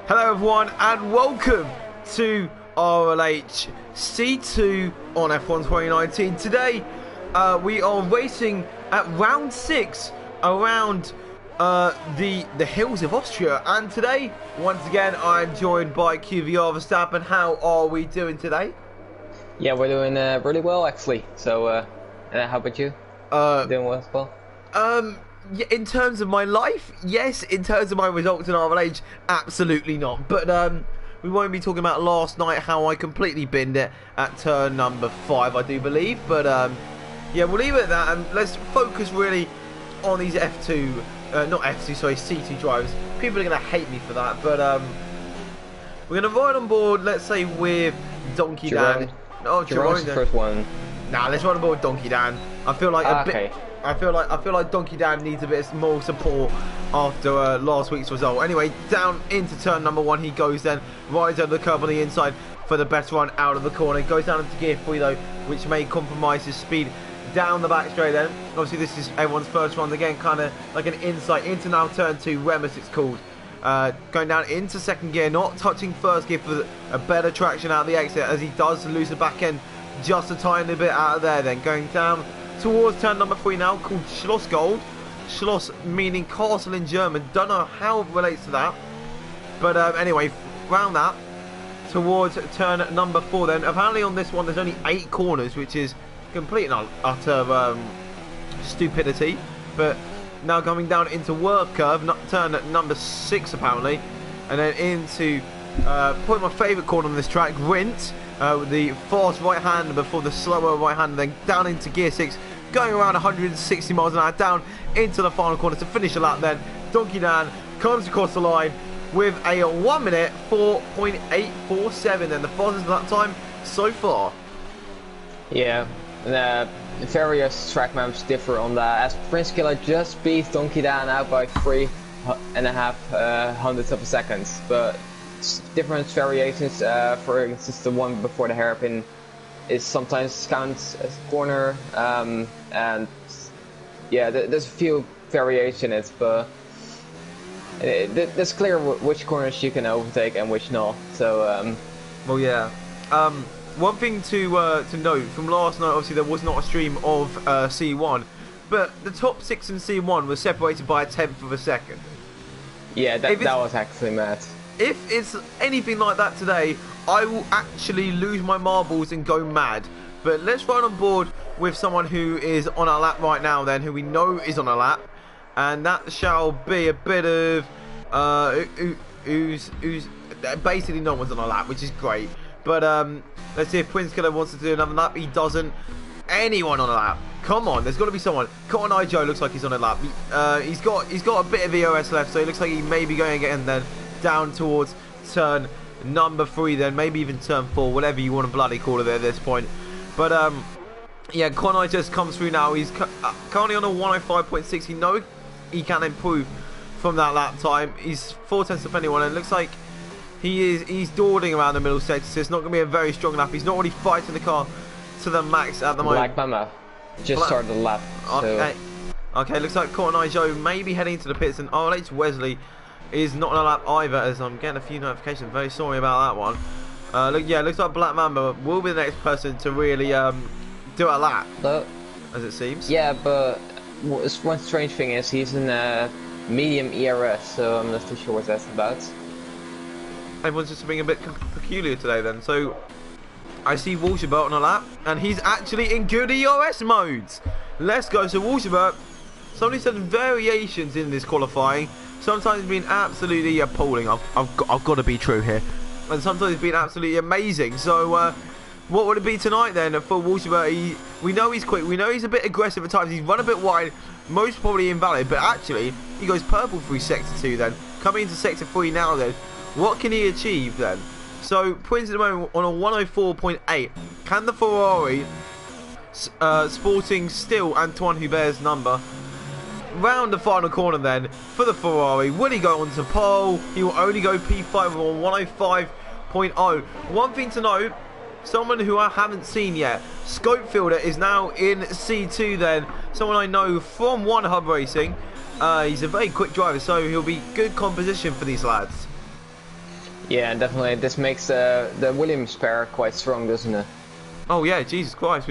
Hello everyone and welcome to RLH C2 on F1 2019. Today we are racing at round 6 around the hills of Austria, and today once again I'm joined by QVR Verstappen. How are we doing today? Yeah, we're doing really well actually. So how about you? Doing well as well? Yeah, in terms of my life, yes. In terms of my results in RLH, absolutely not. But we won't be talking about last night, how I completely binned it at turn number 5, I do believe. But yeah, we'll leave it at that, and let's focus really on these F2, not F2, sorry, C2 drivers. People are going to hate me for that, but we're going to ride on board, let's say, with Donkey Dan. Oh, Jerome's the first one. Nah, let's ride on board with Donkey Dan. I feel like a bit. I feel like Donkey Dan needs a bit more support after last week's result. Anyway, down into turn number 1 he goes then, rides over the curb on the inside for the best run out of the corner. Goes down into gear 3 though, which may compromise his speed down the back straight then. Obviously this is everyone's first run again, kind of like an insight into now turn 2, Remus it's called. Going down into second gear, not touching first gear for a better traction out of the exit, as he does lose the back end just a tiny bit out of there. Then going down towards turn number 3 now, called Schlossgold. Schloss meaning castle in German. Don't know how it relates to that. But anyway, round that towards turn number 4 then. Apparently on this one there's only 8 corners, which is complete and utter stupidity. But now coming down into work curve, turn number 6 apparently. And then into probably my favourite corner on this track, Rint. With the fast right hand before the slower right hand, then down into gear 6, going around 160 miles an hour down into the final corner to finish the lap. Then Donkey Dan comes across the line with a 1 minute 4.847, then the fastest lap time so far. Yeah, various track maps differ on that, as Prince Killer just beat Donkey Dan out by 3.5 hundredths of a second, but different variations. For instance, the one before the hairpin is sometimes counted as a corner, and yeah, there's a few variations in it, but it's clear which corners you can overtake and which not. So well, yeah. One thing to note from last night, obviously there was not a stream of C1, but the top 6 in C1 was separated by a 1/10 of a second. Yeah, that was actually mad. If it's anything like that today, I will actually lose my marbles and go mad. But let's ride on board with someone who is on a lap right now then, who we know is on a lap. And that shall be a bit of... who's basically no one's on a lap, which is great. But let's see if Prince Killer wants to do another lap. He doesn't. Anyone on a lap? Come on, there's got to be someone. Cotton Eye Joe looks like he's on a lap. He's got a bit of EOS left, so it looks like he may be going again then down towards turn number 3 then, maybe even turn 4, whatever you want to bloody call it at this point. But yeah, Conai just comes through now. He's currently on a 105.6. You know he can improve from that lap time. He's 4/10 of anyone, and it looks like he's dawdling around the middle sector, so it's not going to be a very strong lap. He's not really fighting the car to the max at the moment. Black Mama just started the lap. Okay, okay, looks like Cotton Eye Joe may be heading into the pits, and RLH Wesley is not on a lap either, as I'm getting a few notifications. Very sorry about that one. Looks like Black Mamba will be the next person to really do a lap, as it seems. Yeah, but one strange thing is he's in a medium ERS, so I'm not too sure what that's about. Everyone's just being a bit peculiar today then. So I see Walshabert on a lap, and he's actually in good ERS modes. Let's go. So Walshabert, somebody said variations in this qualifying. Sometimes been absolutely appalling. I've got to be true here, and sometimes it's been absolutely amazing. So what would it be tonight then for Walshabert? We know he's quick. We know he's a bit aggressive at times. He's run a bit wide, most probably invalid. But actually, he goes purple through sector 2 then, coming into sector 3 now then. What can he achieve then? So Prince at the moment on a 104.8. Can the Ferrari, sporting still Antoine Hubert's number, round the final corner then for the Ferrari? Will he go onto pole? He will only go P5 on 105.0. One thing to note, someone who I haven't seen yet, Scopefielder is now in C2 then. Someone I know from One Hub Racing. He's a very quick driver, so he'll be good composition for these lads. Yeah, and definitely this makes the Williams pair quite strong, doesn't it? Oh yeah, Jesus Christ,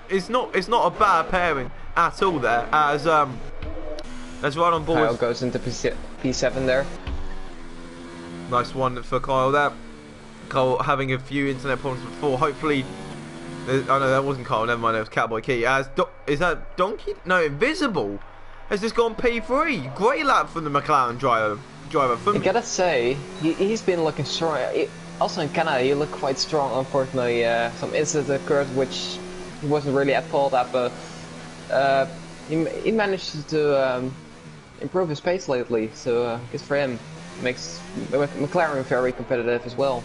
it's not a bad pairing at all there. As right on board. Kyle goes into P7 there. Nice one for Kyle there. Kyle having a few internet problems before. Hopefully, oh no, that wasn't Kyle. Never mind, it was Catboy Key. Is that Donkey? No, Invisible has just gone P3. Great lap from the McLaren driver. I gotta say, he's been looking strong. Also in Canada, he looked quite strong. Unfortunately, some incident occurred which he wasn't really at fault at, but he managed to improve his pace lately. So good for him. Makes McLaren very competitive as well.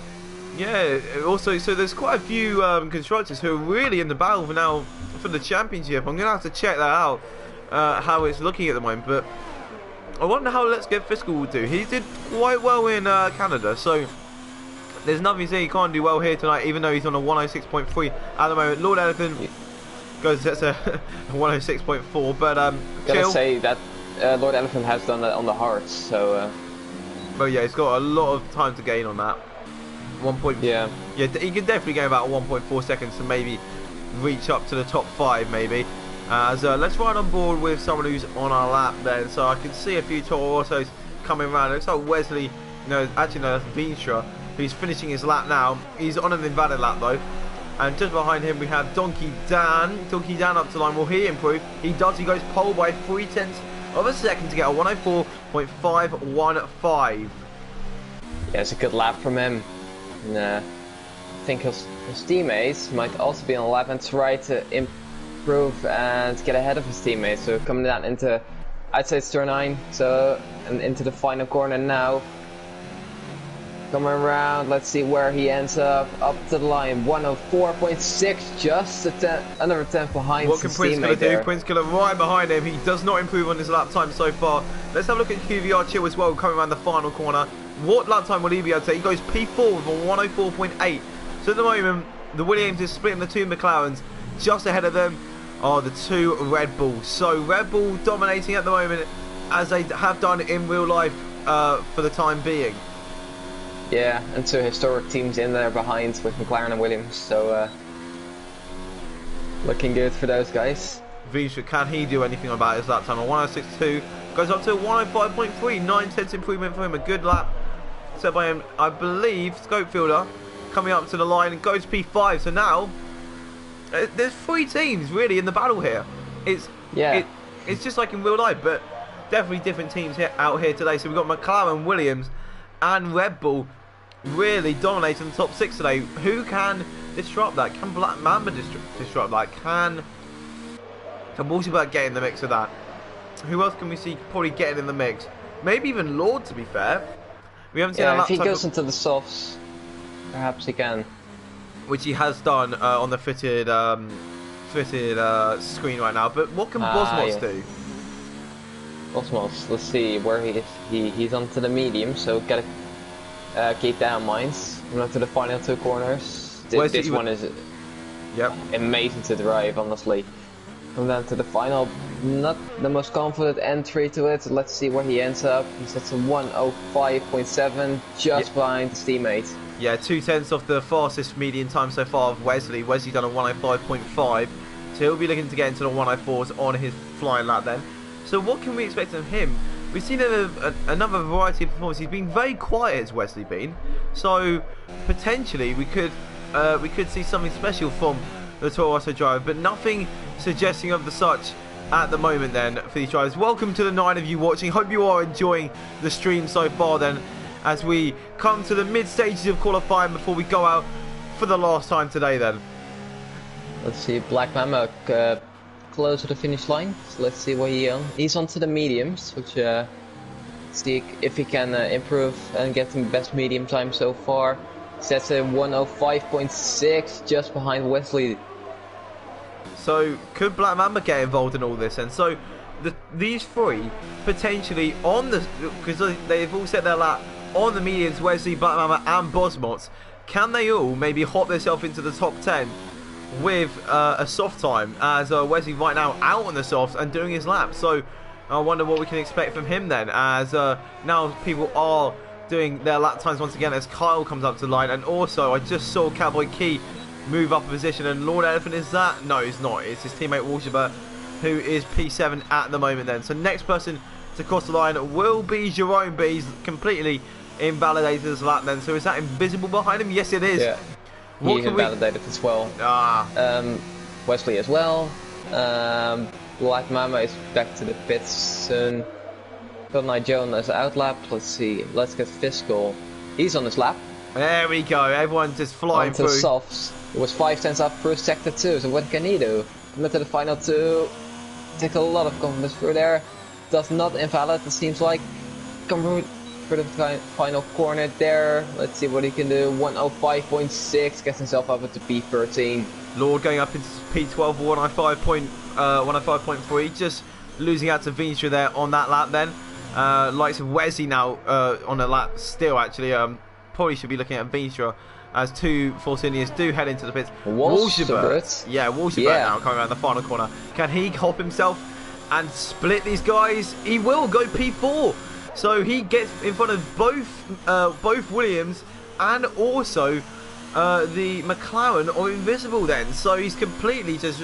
Yeah. Also, so there's quite a few constructors who are really in the battle for now for the championship. I'm gonna have to check that out, how it's looking at the moment, but. I wonder how Let's Get Fiscal will do. He did quite well in Canada, so there's nothing saying he can't do well here tonight, even though he's on a 106.3 at the moment. Lord Elephant goes that's a 106.4, but gotta say that Lord Elephant has done that on the hards, so. Well, yeah, he's got a lot of time to gain on that. Yeah, he can definitely gain about 1.4 seconds to maybe reach up to the top 5, maybe. Let's ride on board with someone who's on our lap then. So I can see a few Toro Rossos coming around. It looks like Wesley, actually no, that's Vinstra, who's finishing his lap now. He's on an invalid lap though. And just behind him we have Donkey Dan. Donkey Dan up to line. Will he improve? He does. He goes pole by 0.3 of a second to get a 104.515. Yeah, it's a good lap from him. And, I think his teammates might also be on the lap and try to improve and get ahead of his teammates. So coming down into, I'd say it's turn 9, so and into the final corner now. Coming around, let's see where he ends up to the line. 104.6, just another 10 behind his teammate. What can Prince Killer do? Prince Killer right behind him. He does not improve on his lap time so far. Let's have a look at QVR Chill as well, coming around the final corner. What lap time will he be able to take? He goes P4 with a 104.8. So at the moment, the Williams is splitting the two McLarens. Just ahead of them are the two Red Bulls. So Red Bull dominating at the moment, as they have done in real life for the time being. Yeah, and two historic teams in there behind with McLaren and Williams. So looking good for those guys. Vinstra, can he do anything about his lap time? A 106.2 goes up to 105.3, 9/10 improvement for him. A good lap set by him, I believe. Scopefielder coming up to the line and goes P5. So now there's 3 teams really in the battle here. It's just like in real life, but definitely different teams out here today. So we've got McLaren, Williams, and Red Bull really dominating the top 6 today. Who can disrupt that? Can Black Mamba disrupt that? Can Waterberg get in the mix of that? Who else can we see probably getting in the mix? Maybe even Lord, to be fair. We haven't seen a lap if he goes into the softs, perhaps he can. Which he has done on the fitted screen right now. But what can Bosmos do? Bosmos, let's see where he is. He's onto the medium, so gotta keep that in mind. We're to the final 2 corners. This one is amazing to drive, honestly. Come down to the final, not the most confident entry to it. Let's see where he ends up. He's at 105.7, just behind his teammate. Yeah, 2/10 off the fastest median time so far of Wesley. Wesley done a 105.5, so he'll be looking to get into the 104s on his flying lap then. So what can we expect of him? We've seen another variety of performances. He's been very quiet, as Wesley been. So potentially we could see something special from the Toro Rosso driver, but nothing suggesting of the such at the moment then for these drivers. Welcome to the 9 of you watching. Hope you are enjoying the stream so far then, as we come to the mid stages of qualifying before we go out for the last time today then. Let's see, Black Mamba close to the finish line. So let's see what he's onto the mediums, which see if he can improve and get the best medium time so far. Sets a 105.6, just behind Wesley. So could Black Mamba get involved in all this? And so these 3 potentially on the, because they've all set their lap on the mediums, Wesley, Black Mamba and Bosmots, can they all maybe hop themselves into the top 10 with a soft time, as Wesley right now out on the softs and doing his lap? So I wonder what we can expect from him then, as now people are doing their lap times once again as Kyle comes up to the line. And also, I just saw Cowboy Key move up a position. And Lord Elephant, is that? No, he's not. It's his teammate Walshaber, who is P7 at the moment then. So next person to cross the line will be Jerome, but he's completely invalidated his lap then. So is that invisible behind him? Yes, it is. Yeah, he invalidated as well. Wesley as well. Black Mama is back to the pits soon. Got Night Jonas out lap. Let's see. Let's get Fiscal. He's on his lap. There we go. Everyone just flying onto through. Softs. It was 5 tenths up through sector 2. So what can he do? Come into the final 2. Takes a lot of confidence through there. Does not invalid, it seems like. Come through the final corner there. Let's see what he can do. 105.6. Gets himself up into P13. Lord going up into P12, 105.3. Just losing out to Veenstra there on that lap then. Likes of Wesley now on a lap still actually. Probably should be looking at Veenstra as two Force Indians do head into the pits. Walshaber. Yeah, Walshaber now coming around the final corner. Can he hop himself and split these guys? He will go P4. So he gets in front of both Williams and also the McLaren or Invisible then. So he's completely just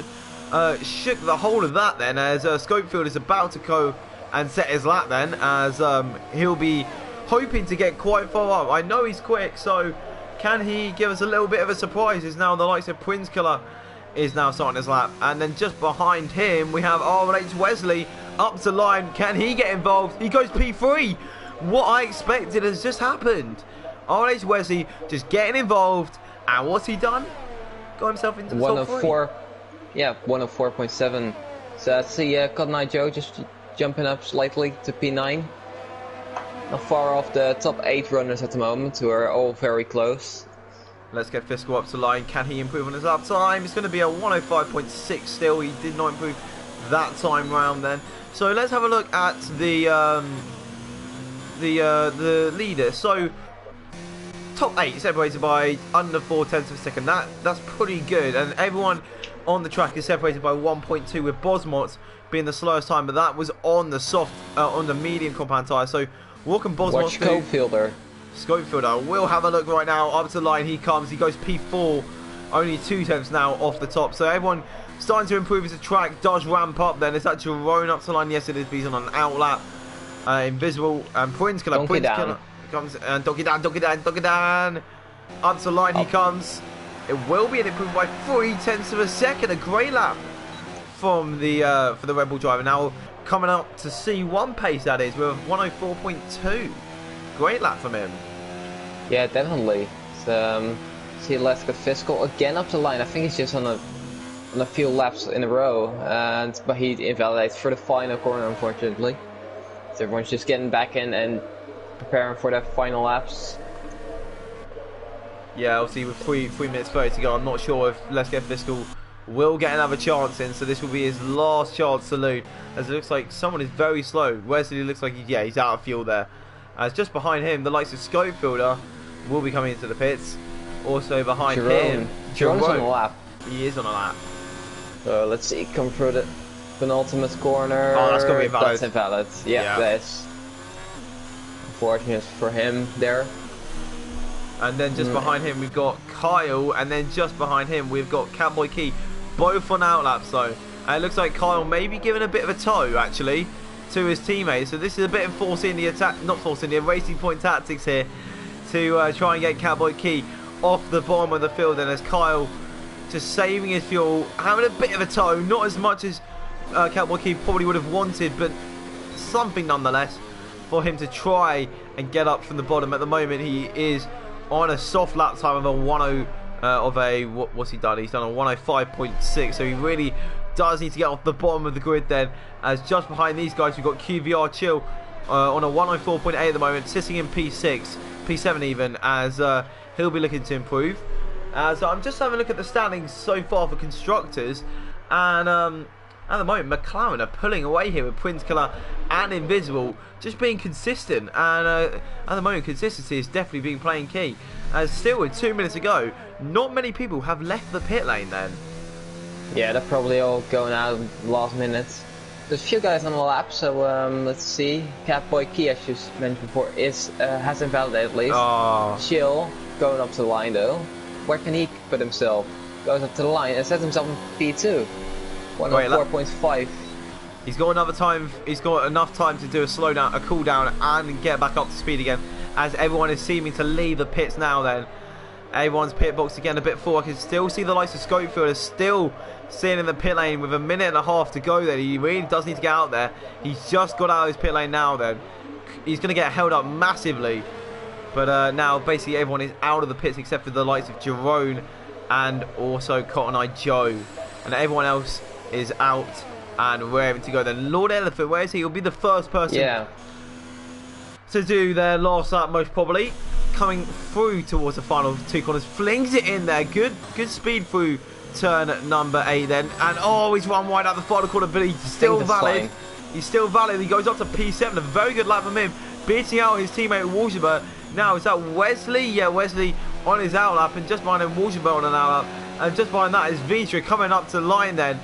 shook the whole of that then as Scopefield is about to go and set his lap then as he'll be hoping to get quite far up. I know he's quick, so can he give us a little bit of a surprise? Is now the likes of Prince Killer is now starting his lap. And then just behind him we have RLH Wesley up to line. Can he get involved? He goes P3. What I expected has just happened. RLH Wesley just getting involved. And what's he done? Got himself into the top 3. Yeah, 104.7. So that's the Cotton Eye Joe just jumping up slightly to P9. Not far off the top 8 runners at the moment, who are all very close. Let's get Fiscal up to line. Can he improve on his lap time? It's going to be a 105.6 still. He did not improve that time round then. So let's have a look at the leader. So top 8 separated by under 0.4 of a second. That's pretty good. And everyone on the track is separated by 1.2 with Bosmont being the slowest time, but that was on the soft, on the medium compound tyre. So what can Bosmont Watch Scopefielder. Scopefielder will have a look right now. Up to the line he comes. He goes P4, only 2 tenths now off the top. So everyone starting to improve as the track does ramp up then. Is that Jerome up to the line? Yes, it is. He's on an outlap. Invisible and Prince Killer. Prince Killer comes and Donkey down. Up to the line he comes. It will be an improvement by 3 tenths of a second. A great lap from the for the Red Bull driver. Now coming up to C1 pace, that is, with 104.2. Great lap from him. Yeah, definitely. So, see, let's get Fiscal again up the line. I think he's just on a few laps in a row, but he invalidates for the final corner, unfortunately. So everyone's just getting back in and preparing for the final laps. Yeah, obviously with 3 minutes 30 to go, I'm not sure if Let's Get Fiscal will get another chance in, so this will be his last chance to lead, as it looks like someone is very slow. Wesley looks like he's out of fuel there. As just behind him, the likes of Scopefielder will be coming into the pits. Also behind him, Jerome's on a lap. He is on a lap. So let's see, come through the penultimate corner. Oh, that's going to be invalid. That's invalid. Yeah, that's unfortunate for him there. And then just behind him we've got Kyle, and then just behind him we've got Cowboy Key, both on outlaps though. And it looks like Kyle may be giving a bit of a tow actually to his teammates. So this is a bit of forcing the attack, not forcing the Racing Point tactics here to try and get Cowboy Key off the bottom of the field. And as Kyle just saving his fuel, having a bit of a tow, not as much as Cowboy Key probably would have wanted, but something nonetheless for him to try and get up from the bottom. At the moment he is on a soft lap time of a what's he done? He's done a 105.6, so he really does need to get off the bottom of the grid then. As just behind these guys we've got QVR Chill on a 104.8 at the moment, sitting in P6, P7 even, as he'll be looking to improve. So I'm just having a look at the standings so far for constructors, and at the moment McLaren are pulling away here with Prince Killer and Invisible just being consistent, and at the moment consistency is definitely being playing key. As still with 2 minutes to go, not many people have left the pit lane then. Yeah, they're probably all going out last minute. there's a few guys on the lap, so let's see. Catboy Key, as you mentioned before, has invalidated at least. Oh. Chill, going up to the line though. Where can he put himself? Goes up to the line and sets himself in P2. 104.5. He's got another time. He's got enough time to do a slowdown, a cool down, and get back up to speed again. As everyone is seeming to leave the pits now. Then everyone's pit box again a bit full. I can still see the likes of Schofield is still sitting in the pit lane with a minute and a half to go. Then he really does need to get out there. He's just got out of his pit lane now. Then he's going to get held up massively. But now basically everyone is out of the pits except for the likes of Jerome and also Cotton Eye Joe, and everyone else is out. And we're able to go then. Lord Elephant, where is he? He'll be the first person to do their last lap, most probably. Coming through towards the final two corners. Flings it in there. Good speed through turn number 8 then. And oh, he's run wide out the final corner, but he's still valid. Fine. He's still valid. He goes up to P7. A very good lap from him. Beating out his teammate Walshaber. Now, is that Wesley? Yeah, Wesley on his out lap. And just behind him, Walshaber on an out lap. And just behind that is Vitra coming up to the line then.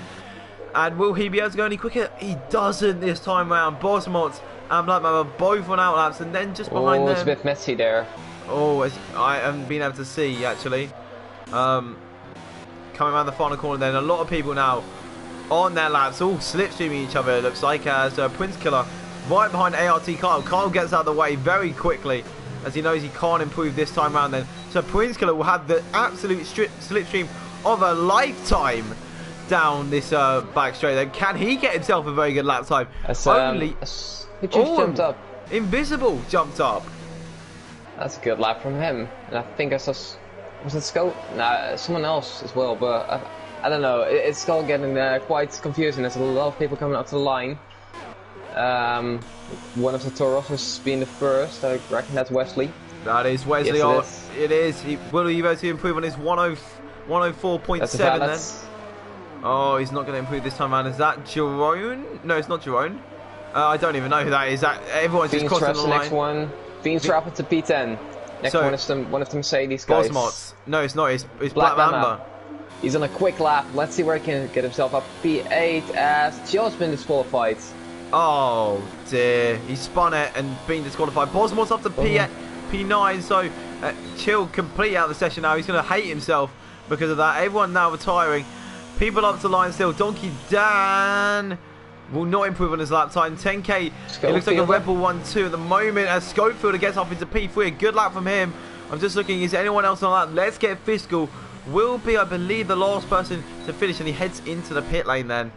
And will he be able to go any quicker? He doesn't this time round. Bosmont and Black Mamba both on outlaps, and then just behind them. Oh, it's a bit messy there. Oh, I haven't been able to see actually. Coming around the final corner, then a lot of people now on their laps, all slipstreaming each other. It looks like as Prince Killer right behind ART Kyle. Kyle gets out of the way very quickly as he knows he can't improve this time round. Then so Prince Killer will have the absolute slipstream of a lifetime down this back straight. Then can he get himself a very good lap time? Who just jumped up? Invisible jumped up. That's a good lap from him. And I think I saw, was it Skull? Nah, someone else as well. But I don't know. It's all getting quite confusing. There's a lot of people coming up to the line. One of the Toros's being the first. I reckon that's Wesley. That is Wesley. Yes, it is. Will he be able to improve on his 104.7 then? Oh, he's not going to improve this time around. Is that Jerome? No, it's not Jerome. I don't even know who that is. Everyone's just crossing the line. Next one. Beans Rapid to P10. Next so, one of the Mercedes guys. Bosmots. No, it's not. It's Black Mamba. He's on a quick lap. Let's see where he can get himself up. P8 as Chill's been disqualified. Oh dear. He spun it and been disqualified. Bosmots up to P9. So Chill completely out of the session now. He's going to hate himself because of that. Everyone now retiring. People up to line still. Donkey Dan will not improve on his lap time. 10k. It looks like a Red Bull 1-2 at the moment as Schofield gets up into P3. A good lap from him. I'm just looking. Is anyone else on that? Let's Get Fiscal will be, I believe, the last person to finish, and he heads into the pit lane then.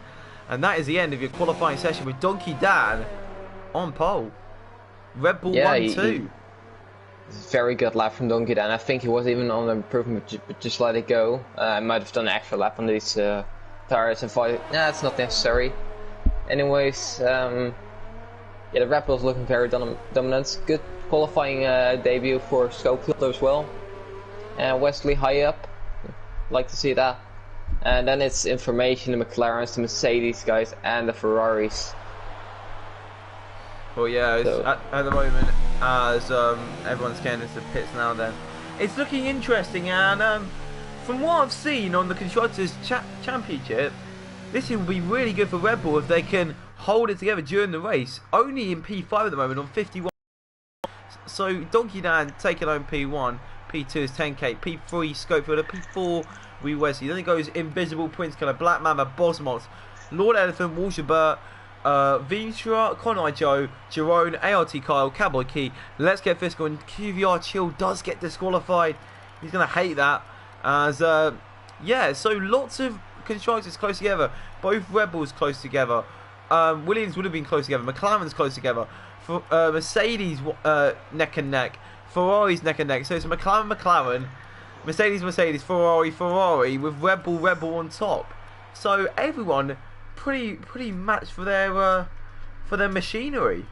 And that is the end of your qualifying session with Donkey Dan on pole. Red Bull 1-2. Very good lap from Donkey Dan. I think he was even on the improvement, but just let it go. I might have done an extra lap on these tires and thought, nah, it's not necessary. Anyways, yeah, the Red Bull's looking very dominant. Good qualifying debut for Schofield as well. And Wesley high up, like to see that. And then it's information, the McLarens, the Mercedes guys, and the Ferraris. Well, yeah, so, at the moment, as everyone's getting into the pits now, then it's looking interesting. And from what I've seen on the Constructors' Championship, this will be really good for Red Bull if they can hold it together during the race. Only in P5 at the moment on 51. So Donkey Dan taking home P1, P2 is 10k, P3 Schofield, P4 Wee Wesley. Then it goes Invisible, Prince Killer, Black Mamba, Bosmots, Lord Elephant, Walshaber, Vitra, Conai Joe, Jerome, ART Kyle, Cowboy Key, Let's Get Fiscal, and QVR Chill does get disqualified. He's going to hate that. As yeah, so lots of constructors close together. Both Red Bulls close together. Williams would have been close together. McLaren's close together. For, Mercedes neck and neck. Ferrari's neck and neck. So it's McLaren, Mercedes, Ferrari with Red Bull on top. So everyone pretty matched for their machinery.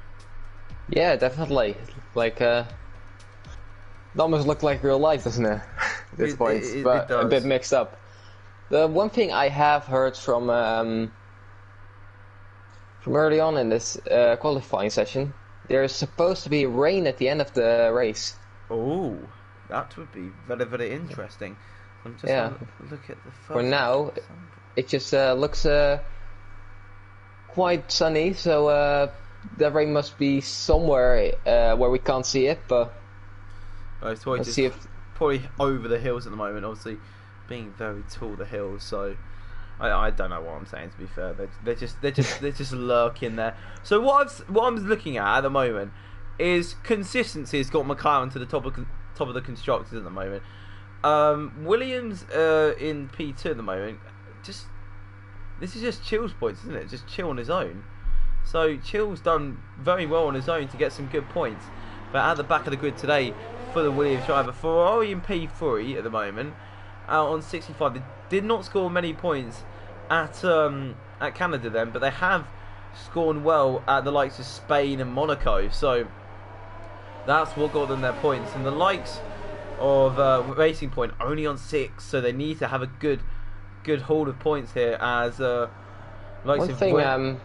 Yeah, definitely. Like it almost looked like real life, doesn't it? At this point, but a bit mixed up. The one thing I have heard from early on in this qualifying session, there's supposed to be rain at the end of the race. Oh, that would be very interesting. I'm just look at the first. For now, it just looks quite sunny, so the rain must be somewhere where we can't see it. But it's probably let's see if probably over the hills at the moment. Obviously, being very tall, the hills. So I don't know what I'm saying. To be fair, they're just lurking there. So what I'm looking at the moment is consistency has got McLaren to the top of the constructors at the moment. Williams in P2 at the moment. This is just Chill's points, isn't it? Just Chill on his own. So Chill's done very well on his own to get some good points. But at the back of the grid today for the Williams driver, Ferrari in P3 at the moment, out on 65. They did not score many points at Canada then, but they have scored well at the likes of Spain and Monaco. So that's what got them their points. And the likes of Racing Point only on 6, so they need to have a good haul of points here. As one thing, I'm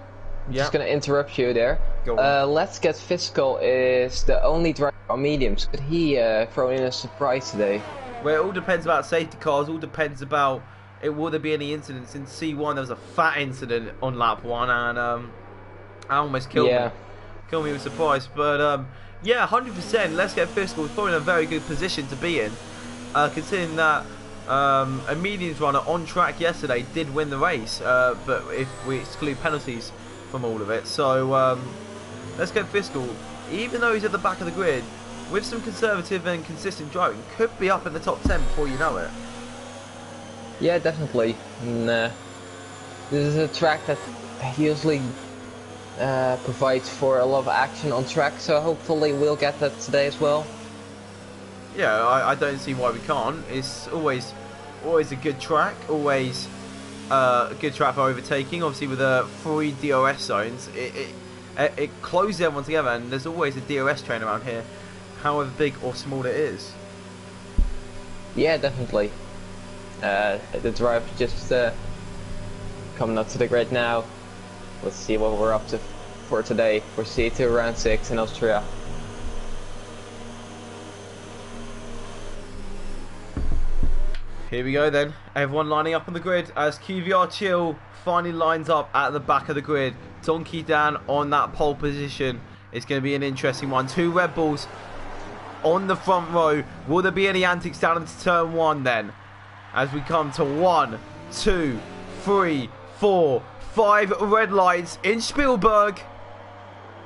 just gonna interrupt you there. Let's Get Physical is the only driver on mediums. Could he throw in a surprise today? Well, it all depends about safety cars. All depends about will there be any incidents in C1. There was a fat incident on lap 1, and I almost killed me with surprise. But yeah, 100%. Let's Get Physical. It's probably in a very good position to be in, considering that a mediums runner on track yesterday did win the race. But if we exclude penalties from all of it, so Let's Get Physical, even though he's at the back of the grid, with some conservative and consistent driving, could be up in the top 10 before you know it. Yeah, definitely. And, this is a track that usually provides for a lot of action on track, so hopefully we'll get that today as well. Yeah, I don't see why we can't. It's always a good track, always a good track for overtaking. Obviously with the 3 DRS zones, it closes everyone together, and there's always a DRS train around here, however big or small it is. Yeah, definitely. The drive just coming up to the grid now. Let's see what we're up to for today for C2 round 6 in Austria. Here we go then, everyone lining up on the grid as QVR Chill finally lines up at the back of the grid. Donkey Dan on that pole position. It's going to be an interesting one. 2 Red Bulls on the front row. Will there be any antics down into turn 1 then? As we come to 1, 2, 3, 4, 5 red lights in Spielberg.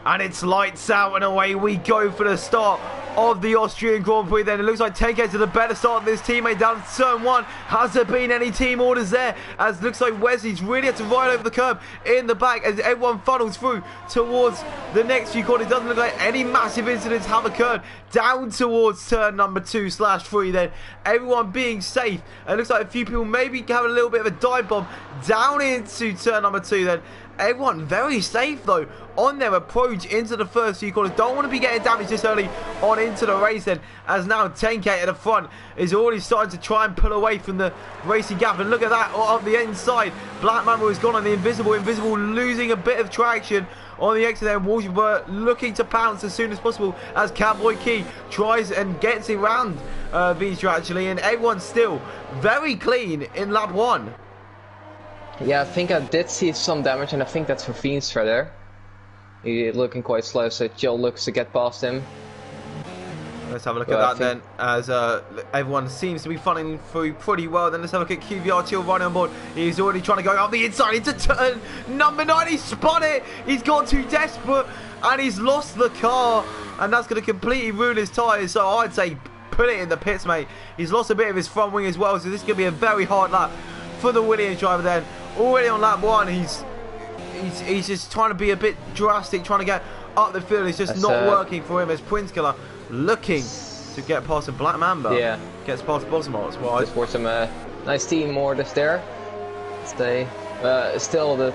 And it's lights out and away we go for the start of the Austrian Grand Prix then. It looks like Tenke to the better start than his teammate down to turn 1. Has there been any team orders there? As looks like Wesley's really had to ride over the curb in the back as everyone funnels through towards the next few corners. It doesn't look like any massive incidents have occurred down towards turn number 2/3 then. Everyone being safe. It looks like a few people maybe having a little bit of a dive bomb down into turn number 2 then. Everyone very safe though on their approach into the first few corners. Don't want to be getting damaged this early on into the race then, as now Tenke at the front is already starting to try and pull away from the racing gap. And look at that up the inside. Black Mamba has gone on the Invisible losing a bit of traction on the exit there. Wolfsburg looking to pounce as soon as possible as Cowboy Key tries and gets around Vitra actually, and everyone's still very clean in lap 1. Yeah, I think I did see some damage, and I think that's for Veenstra there. He's looking quite slow, so Jill looks to get past him. Let's have a look at that then, as everyone seems to be funneling through pretty well. Then let's have a look at QVR Chill running on board. He's already trying to go up the inside into turn number 9. He spun it. He's got too desperate, and he's lost the car, and that's going to completely ruin his tyres. So I'd say put it in the pits, mate. He's lost a bit of his front wing as well, so this is going to be a very hard lap for the Williams driver then. Already on lap 1, he's just trying to be a bit drastic, trying to get up the field. It's just not working for him as Prinskiller looking to get past a Black Mamba. Yeah. Gets past Bosmar. Just for some nice team orders there. Stay. Still,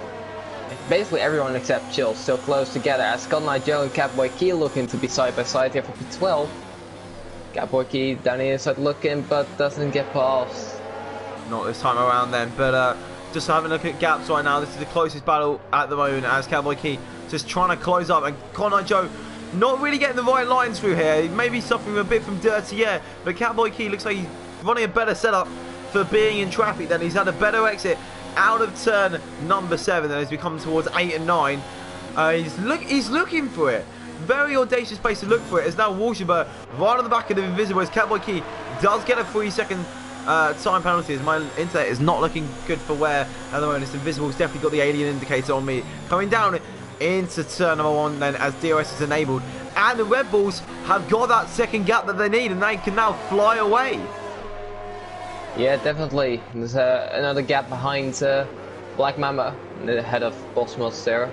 basically everyone except Chill still close together, as Scott Knight Joe and Catboy Key looking to be side by side here for P12. Catboy Key down the inside looking, but doesn't get past. Not this time around then, but just having a look at gaps right now. This is the closest battle at the moment, as Cowboy Key just trying to close up, and Connor Joe not really getting the right lines through here. He may be suffering a bit from dirty air, but Cowboy Key looks like he's running a better setup for being in traffic then. He's had a better exit out of turn number 7, and as we come towards 8 and 9, he's looking for it. Very audacious place to look for it. As now Walshaber right on the back of the Invisible, as Catboy Key does get a 3-second time penalty, as my internet is not looking good for wear at the moment. This Invisible's definitely got the alien indicator on me. Coming down into turn number 1 then, as DRS is enabled, and the Red Bulls have got that second gap that they need, and they can now fly away. Yeah, definitely. There's another gap behind Black Mamba, the head of Bosmos there.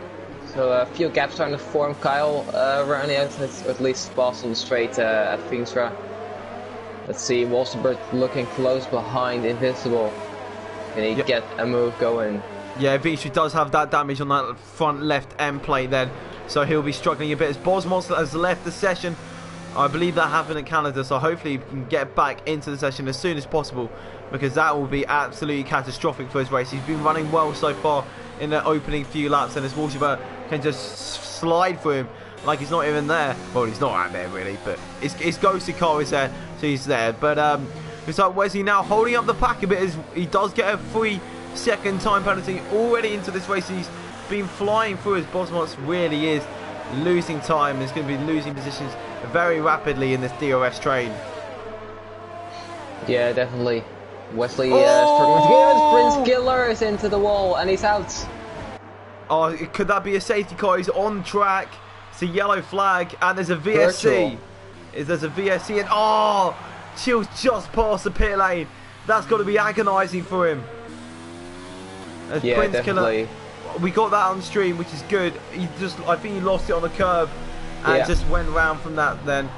So a few gaps starting to form. Kyle around the outside, or at least pass on the straight at Finstra. Let's see, Wolstenberg looking close behind Invisible. Can he get a move going? Yeah, Vinstra does have that damage on that front left end plate then, so he'll be struggling a bit. As Bosmos has left the session, I believe that happened in Canada, so hopefully he can get back into the session as soon as possible, because that will be absolutely catastrophic for his race. He's been running well so far in the opening few laps, and as Walshaber can just slide through him like he's not even there. Well, he's not out there really, but his ghosted car is there, so he's there. But looks like Wesley now holding up the pack a bit, as he does get a 3-second time penalty already into this race. He's been flying through, as Bosmos really is losing time. He's going to be losing positions very rapidly in this DRS train. Yeah, definitely. Wesley struggling to get Prince Killer is into the wall, and he's out. Oh, could that be a safety car? He's on track. It's a yellow flag, and there's a VSC. There's a VSC, and oh, Chill's just past the pit lane. That's got to be agonising for him. As yeah, Prince definitely. Killer, we got that on stream, which is good. I think he lost it on the curb and just went round from that then.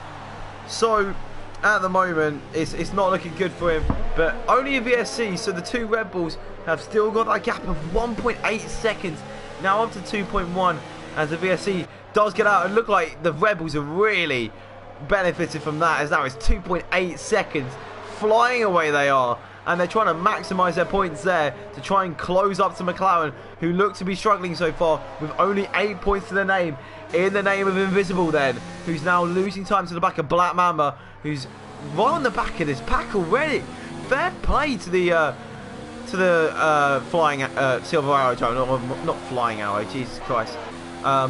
So at the moment, it's not looking good for him, but only a VSC, so the two Red Bulls have still got that gap of 1.8 seconds, now up to 2.1, as the VSC does get out, and look like the Red Bulls have really benefited from that, as now it's 2.8 seconds, flying away they are, and they're trying to maximise their points there to try and close up to McLaren, who look to be struggling so far with only 8 points to their name, in the name of Invisible then, who's now losing time to the back of Black Mamba, who's right on the back of this pack already. Fair play to the flying Silver Arrow driver, not flying arrow, Jesus Christ. Yeah,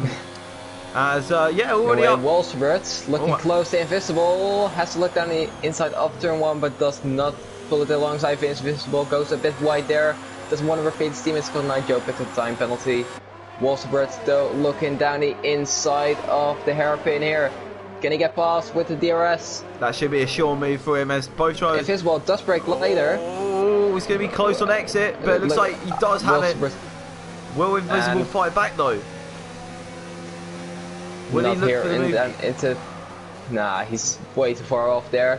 already up. Wolfsburg looking close to Invisible, has to look down the inside of turn 1, but does not pull it alongside Invisible, goes a bit wide there, doesn't want to repeat his teammates, got a nice joke at the time penalty. Wolfsburg though looking down the inside of the hairpin here. Can he get past with the DRS? That should be a sure move for him, as both drivers... Invisible does break later. Oh, he's going to be close on exit, but it looks like he does have it. Will Invisible fight back though? Will he look for the move? Nah, he's way too far off there.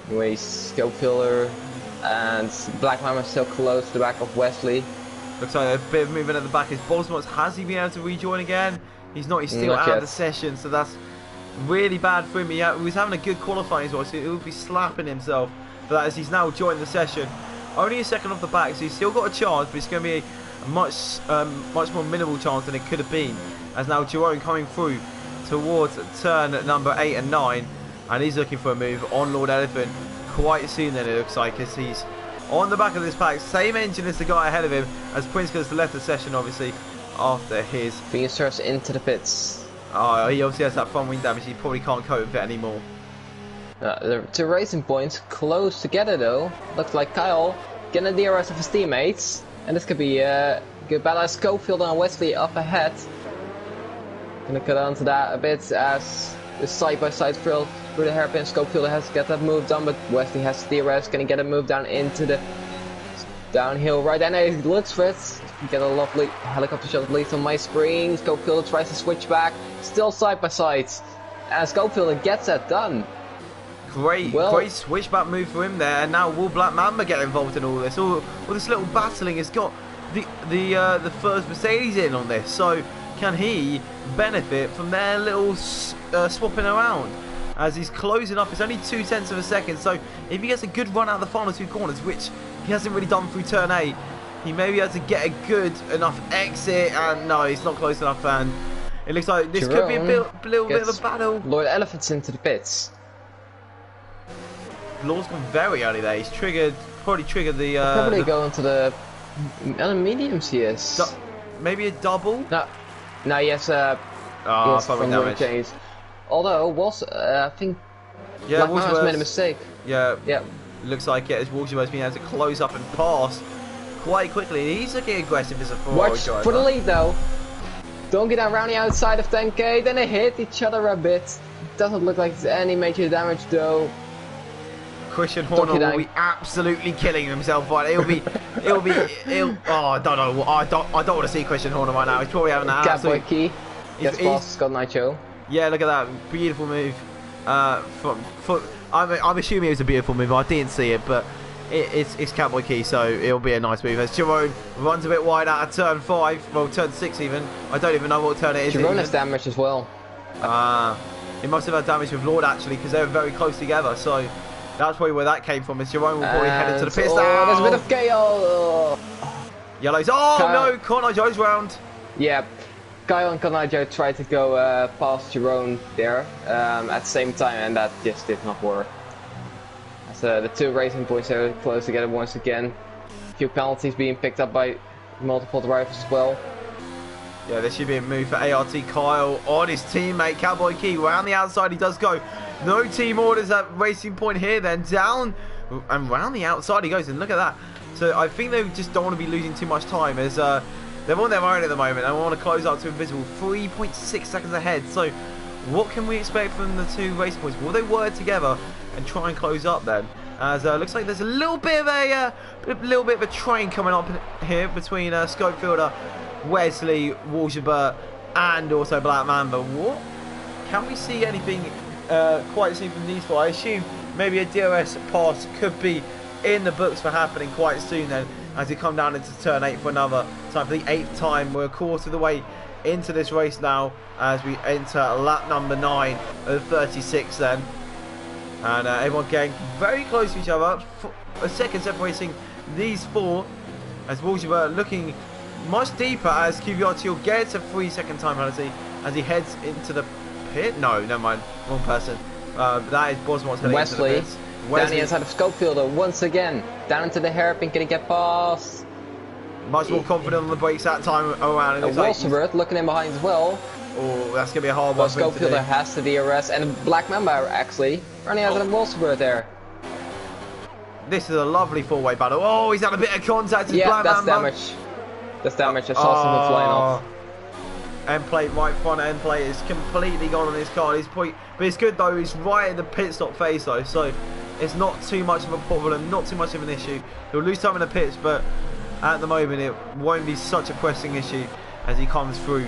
Anyway, scope filler, and Black Mamba still close to the back of Wesley. Looks like a bit of movement at the back. Is Bosmos, has he been able to rejoin again? He's not, he's still out of the session, so that's really bad for him. He was having a good qualifying as well, so he'll be slapping himself for that, as he's now joined the session. Only a second off the back, so he's still got a chance, but it's going to be a much more minimal chance than it could have been. As now Jerome coming through towards turn number 8 and 9, and he's looking for a move on Lord Elephant quite soon then, it looks like, as he's on the back of this pack. Same engine as the guy ahead of him, as Prince goes to left the session, obviously, after his... He starts into the pits. Oh, he obviously has that front wing damage, he probably can't cope with it anymore. The two racing points close together though. Looks like Kyle getting the DRS of his teammates, and this could be a good battle. Schofield and Wesley up ahead. Gonna cut on to that a bit, as the side-by-side through the hairpin. Schofield has to get that move done, but Wesley has DRS. Gonna get a move down into the downhill right, and he looks for it. Get a lovely helicopter shot, at least on my screen. Schofield tries to switch back, still side-by-side, and Schofield gets that done. Great switchback move for him there, and now will Black Mamba get involved in all this? All this little battling has got the first Mercedes in on this, so can he benefit from their little swapping around? As he's closing up, it's only 0.2 of a second, so if he gets a good run out of the final two corners, which he hasn't really done through turn 8, he may be able to get a good enough exit, and no, he's not close enough, and it looks like this could be a little bit of a battle. Lord Elephant's into the pits. Lord's gone very early there. He's probably triggered the... probably go into the On the mediums, yes. Maybe a double? No, yes, public damage. Change. Although, I think Black Mama's made a mistake. Yeah. Looks like it, as Wolfsburg's been able to close up and pass quite quickly. He's looking aggressive as a forward. Watch for the lead, though. Don't get around the outside of 10k, then they hit each other a bit. Doesn't look like there's any major damage, though. Christian Horner will be absolutely killing himself right. Oh, I don't know. I don't want to see Christian Horner right now. He's probably having an absolute key. Gets past Scott Nitro. Yeah, look at that beautiful move. I'm assuming it was a beautiful move. I didn't see it, but it's Cowboy Key, so it'll be a nice move. As Jerome runs a bit wide out of turn 5, well, turn 6 even. I don't even know what turn it is. Jerome has damage as well. He must have had damage with Lord actually, because they were very close together. So that's probably where that came from. As Jerome will probably head into the pits now. There's a bit of chaos. Yellows. Oh no, Connor Joe's round. Yeah. Kyle and Kanajo tried to go past Jerome there at the same time, and that just did not work. As the two racing points are close together once again. A few penalties being picked up by multiple drivers as well. Yeah, there should be a move for ART Kyle on his teammate Cowboy Key. Round the outside he does go. No team orders at racing point here, then down and round the outside he goes, and look at that. So I think they just don't want to be losing too much time, as they're on their own at the moment and want to close up to Invisible 3.6 seconds ahead. So what can we expect from the two racing points? Will they work together and try and close up then? As looks like there's a little bit of a train coming up here between Scopefielder, Wesley, Walshabert and also Black Mamba. What? Can we see anything quite soon from these four? I assume maybe a DRS pass could be in the books for happening quite soon then, as we come down into turn 8 for another time. For the 8th time, we're a quarter of the way into this race now as we enter lap number 9 of 36 then. And everyone getting very close to each other. A second separating these four, as Wolshabert looking much deeper as QVRT gets a 3-second time penalty as he heads into the pit. No, never mind, wrong person. That is Bosworth heading into the pits. Down the inside of Scopefielder once again. Down into the hairpin, can he get past? Much more confident on the brakes that time around. And Walsworth looking in behind as well. Oh, that's going to be a hard one. Scopefielder has the DRS, and Black Mamba actually running out of Walsworth there. This is a lovely four-way battle. Oh, he's had a bit of contact with Black Mamba. Damage. That's damage. I saw something flying off. End plate, right front end plate is completely gone on his car. But it's good though, he's right in the pit stop phase though, so it's not too much of a problem, not too much of an issue. He'll lose time in the pits, but at the moment it won't be such a pressing issue as he comes through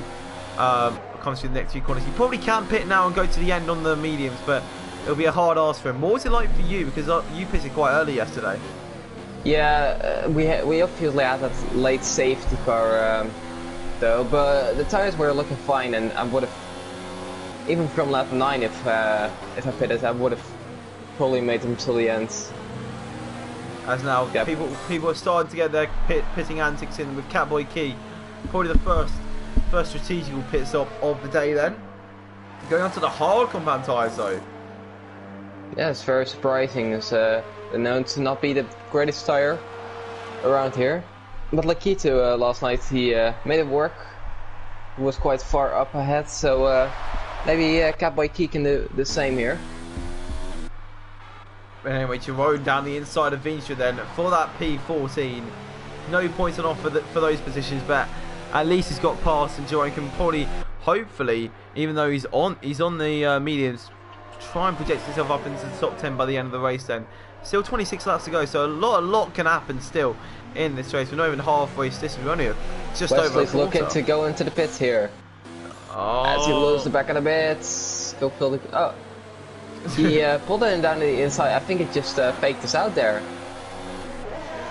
the next few corners. He probably can pit now and go to the end on the mediums, but it'll be a hard ask for him. What was it like for you? Because you pitted quite early yesterday. Yeah, we obviously had that late safety car though, but the tires were looking fine, and I would have, even from lap 9, if I pitted, I would have probably made them till the end. As now, people are starting to get their pitting antics in with Catboy Key. Probably the first strategical pit stop of the day then. Going on to the hard compound tyres though. Yeah, it's very surprising. It's they're known to not be the greatest tyre around here. But Lakito last night, he made it work. He was quite far up ahead, so maybe Catboy Key can do the same here. Anyway, Jerome down the inside of Vinstra then for that P14. No points on offer for those positions, but at least he's got past, and Jerome can probably, hopefully, even though he's on the mediums, try and project himself up into the top 10 by the end of the race then. Still 26 laps to go, so a lot can happen still in this race. We're not even halfway distance, we're only just over a quarter. Wesley's looking to go into the pits here. Oh. As he loses the back of the pits. Go fill the... Oh. He pulled it down the inside. I think it just faked us out there.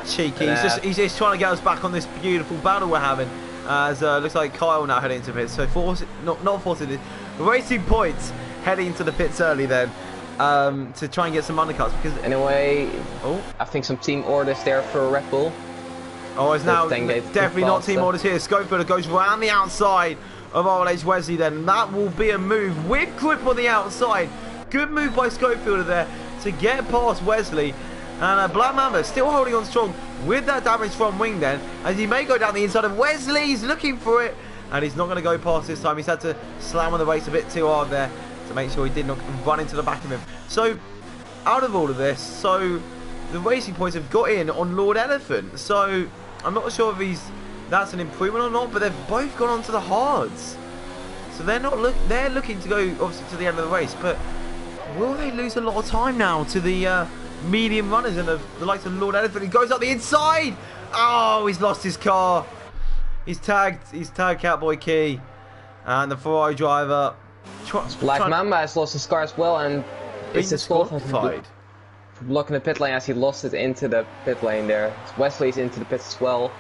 Cheeky. He's just trying to get us back on this beautiful battle we're having. As looks like Kyle now heading into the pits. So not forcing it. Racing Points heading into the pits early then. To try and get some undercuts, because anyway, I think some team orders there for Red Bull. Oh, it's now definitely not team orders here. Scopefielder goes round the outside of RLH Wesley then. That will be a move with grip on the outside. Good move by Scopefielder there to get past Wesley. And Black Mamba still holding on strong with that damage from wing then, as he may go down the inside of Wesley. He's looking for it, and he's not going to go past this time. He's had to slam on the brakes a bit too hard there to make sure he did not run into the back of him. So, out of all of this, so the Racing Points have got in on Lord Elephant. So, I'm not sure if that's an improvement or not, but they've both gone on to the hards. So they're looking to go obviously to the end of the race, but will they lose a lot of time now to the medium runners and the likes of Lord Elephant? He goes up the inside. Oh, he's lost his car. He's tagged Cowboy Key, and the Ferrari driver. Black Mamba has lost his car as well, and it's disqualified. Blocking the pit lane as he lost it into the pit lane there. Wesley's into the pits as well.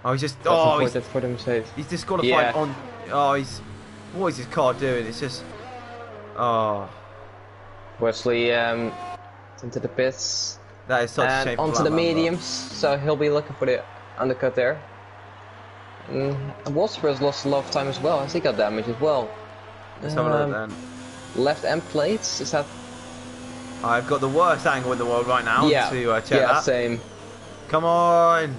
Oh, he's just he's disqualified on. Oh, what is his car doing? It's just. Oh. Wesley into the pits. That is such a shame. Onto the mediums, so he'll be looking for the undercut there. And Wolfsburg's lost a lot of time as well, as he got damage as well. Let's have a look then. Left end plates, is that? I've got the worst angle in the world right now to check that. Yeah, same. Come on,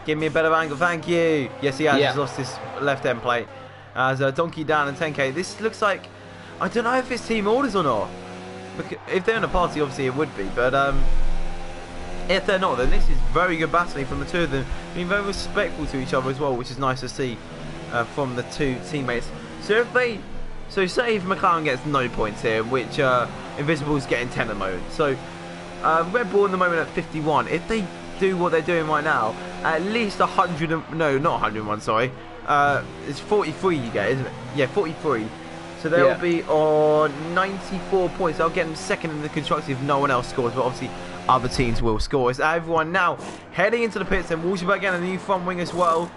give me a better angle, thank you. Yes, he has. He's lost his left end plate. As Donkey down and 10k. This looks like, I don't know if it's team orders or not. Because if they're in a party, obviously it would be. But if they're not, then this is very good battling from the two of them, being very respectful to each other as well, which is nice to see from the two teammates. So say if McLaren gets no points here, which Invisible's getting 10 at the moment. So Red Bull in the moment at 51. If they do what they're doing right now, at least 100. No, not 101. Sorry, it's 43 you get, isn't it? Yeah, 43. So they'll be on 94 points. They'll get them second in the constructors if no one else scores, but obviously other teams will score. It's everyone now heading into the pits, and Wolfsburg again, a new front wing as well.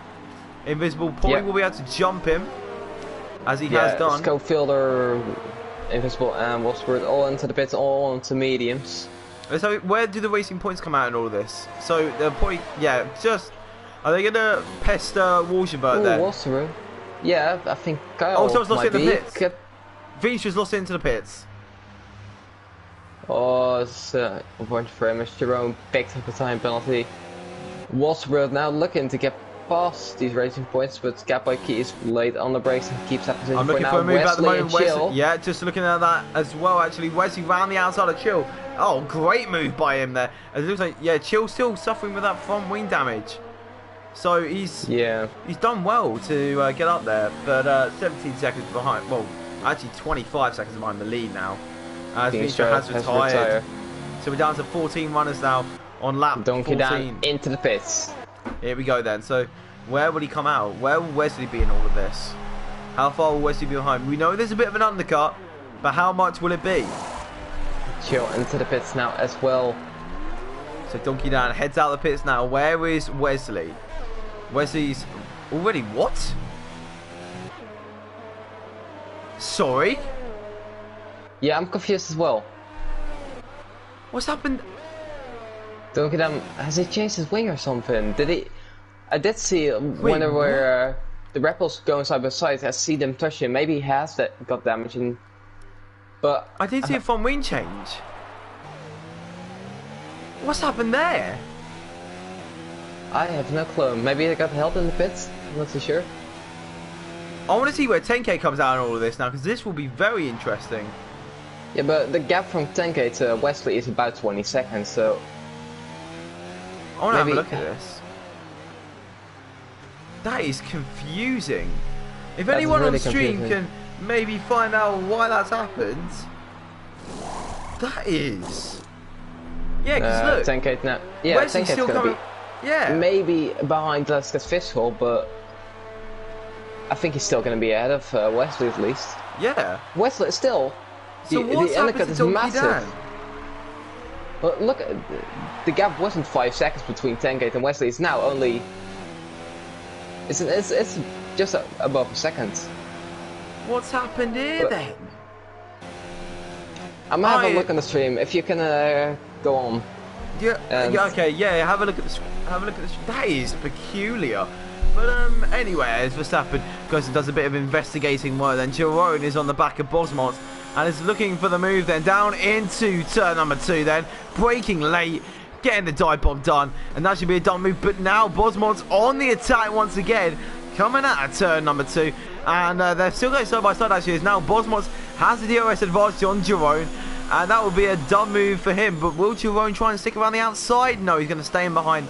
Invisible probably will be able to jump him, as he has done. Schofielder, Invisible, and Wolfsburg all into the pits, all into mediums. So where do the racing points come out in all of this? So they're probably, are they going to pester Wolfsburg there? Wolfsburg. Yeah, I think Kyle Oh, someone's lost in the pits. Vinicius lost into the pits. Oh, it's a bunch of frames. Jerome picked up a time penalty. Wolfsburg now looking to get past these racing points, but Cowboy Key is late on the brakes and keeps that position. I'm looking for a move at the moment. Wesley, yeah, just looking at that as well. Actually, Wesley round the outside of Chill. Oh, great move by him there. It looks like Chill's still suffering with that front wing damage. So he's done well to get up there, but 17 seconds behind. Well, actually 25 seconds behind the lead now. As Vinicius has retired. So we're down to 14 runners now on lap 14. Down into the pits. Here we go then. So where will he come out? Where will Wesley be in all of this? How far will Wesley be behind? We know there's a bit of an undercut, but how much will it be? Chill into the pits now as well. So Donkey Dan heads out the pits now. Where is Wesley? Wesley's already what? Sorry? Yeah, I'm confused as well. What's happened? Donkey Dan, has he changed his wing or something? Did he? I did see when there were the Red Bulls going side by side. I see them touch him. Maybe he has got damage in. But I did see a front wing change. What's happened there? I have no clue. Maybe they got help in the pits. I'm not too sure. I want to see where 10k comes out in all of this now, because this will be very interesting. Yeah, but the gap from 10k to Wesley is about 20 seconds, so... I want to have a look at this. That is confusing. If anyone on stream can maybe find out why that's happened, that is... Yeah, because look... 10k now... Yeah, Wesley's 10k's still coming... Yeah. Maybe behind Leska's Fishhole, but... I think he's still going to be ahead of Wesley at least. Yeah. Wesley still... So what's happened to Donkey Dan? Well, look, the gap wasn't 5 seconds between 10k and Wesley. It's now only... It's just above a second. What's happened here then? I'm gonna have a look on the stream. If you can go on. Yeah. Okay. Yeah. Have a look at the. Have a look at the. That is peculiar. But anyway, as Verstappen goes and does a bit of investigating work, then Jerome is on the back of Bosmont and is looking for the move. Then down into turn number 2. Then braking late. getting the dive bomb done, and that should be a done move. But now Bosmont's on the attack once again, coming out of turn number 2, and they're still going side by side actually, as now Bosmont has the DRS advantage on Jerome, and that will be a dumb move for him. But will Jerome try and stick around the outside? No, he's going to stay in behind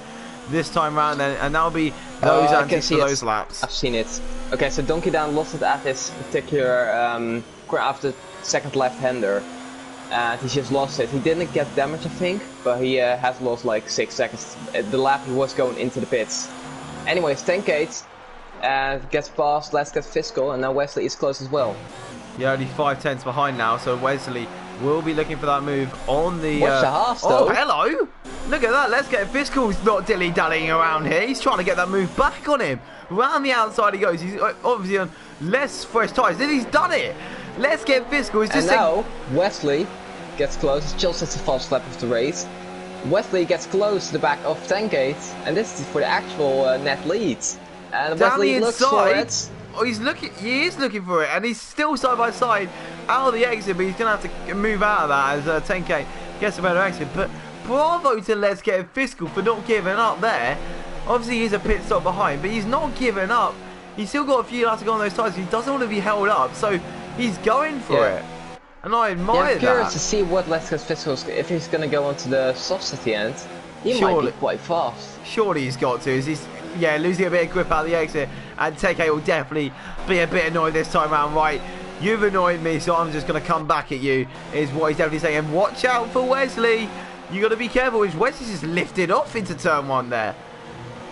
this time round, and that'll be those antics for those laps. I've seen it. Okay, so Donkey Dan lost it at this particular corner after second left-hander, and he just lost it. He didn't get damage, I think, but he has lost like 6 seconds. The lap he was going into the pits. Anyways, 10K gets past, let's get Fiscal, and now Wesley is close as well. Yeah, only 5/10 behind now, so Wesley will be looking for that move on the... Watch the half, though. Oh, hello! Look at that, let's get Fiscal's not dilly-dallying around here. He's trying to get that move back on him. Round the outside he goes. He's obviously on less fresh tyres. Then he's done it. Let's get Fiscal. And now, Wesley gets close. Just at the false lap of the race. Wesley gets close to the back of 10K, and this is for the actual net lead. And Wesley looks for it. Oh, he is looking for it, and he's still side by side out of the exit, but he's going to have to move out of that as 10K gets a better exit. But bravo to Let's Get Fiscal for not giving up there. Obviously, he's a pit stop behind, but he's not giving up. He's still got a few laps to go on those tyres. He doesn't want to be held up, so he's going for it. And I admire that. I'm curious to see what Let's Get Fiscal, if he's going to go onto the softs at the end. He might be quite fast. Surely he's got to. He's losing a bit of grip out of the exit, and TK will definitely be a bit annoyed this time around. Right, you've annoyed me, so I'm just going to come back at you, is what he's definitely saying. And watch out for Wesley. You got to be careful. Wesley's just lifted off into turn 1 there,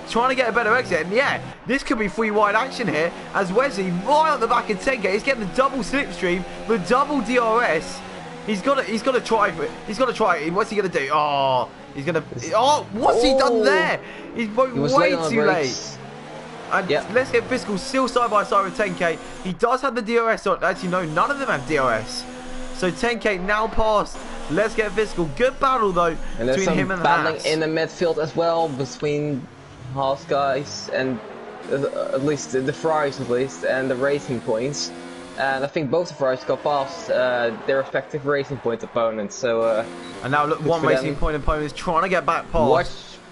trying to get a better exit. And yeah, this could be free wide action here, as Wesley right on the back of 10K. He's getting the double slipstream, the double DRS. He's got to try for it. He's got to try it. What's he going to do? Oh, he's going to... Oh, what's he done there? He's way too late. And Let's Get Fiscal still side by side with 10K. He does have the DRS on. Actually, no, none of them have DRS. So 10K now passed. Let's Get Fiscal. Good battle, though, and between him and the battling in the midfield as well, between Haas guys and at least the Ferraris, and the Racing Points. And I think both the Ferraris got past their respective Racing Point opponents. So and now look, one Racing Point opponent is trying to get back past. Watch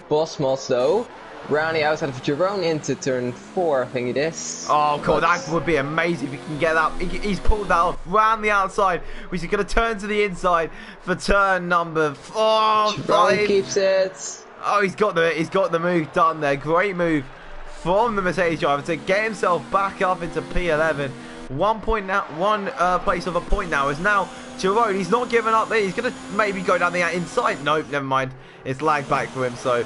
Bosmos though. Rounding outside of Jerome into turn 4, I think it is. Oh god, that would be amazing if he can get that. He's pulled that off round the outside, which is going to turn to the inside for turn number 5. Jerome keeps it. Oh, he's got the move done there. Great move from the Mercedes driver to get himself back up into P11. 1 point now, one place of a point now is now Jerome. He's not giving up there. He's going to maybe go down the inside. Nope, never mind. It's lagged back for him. So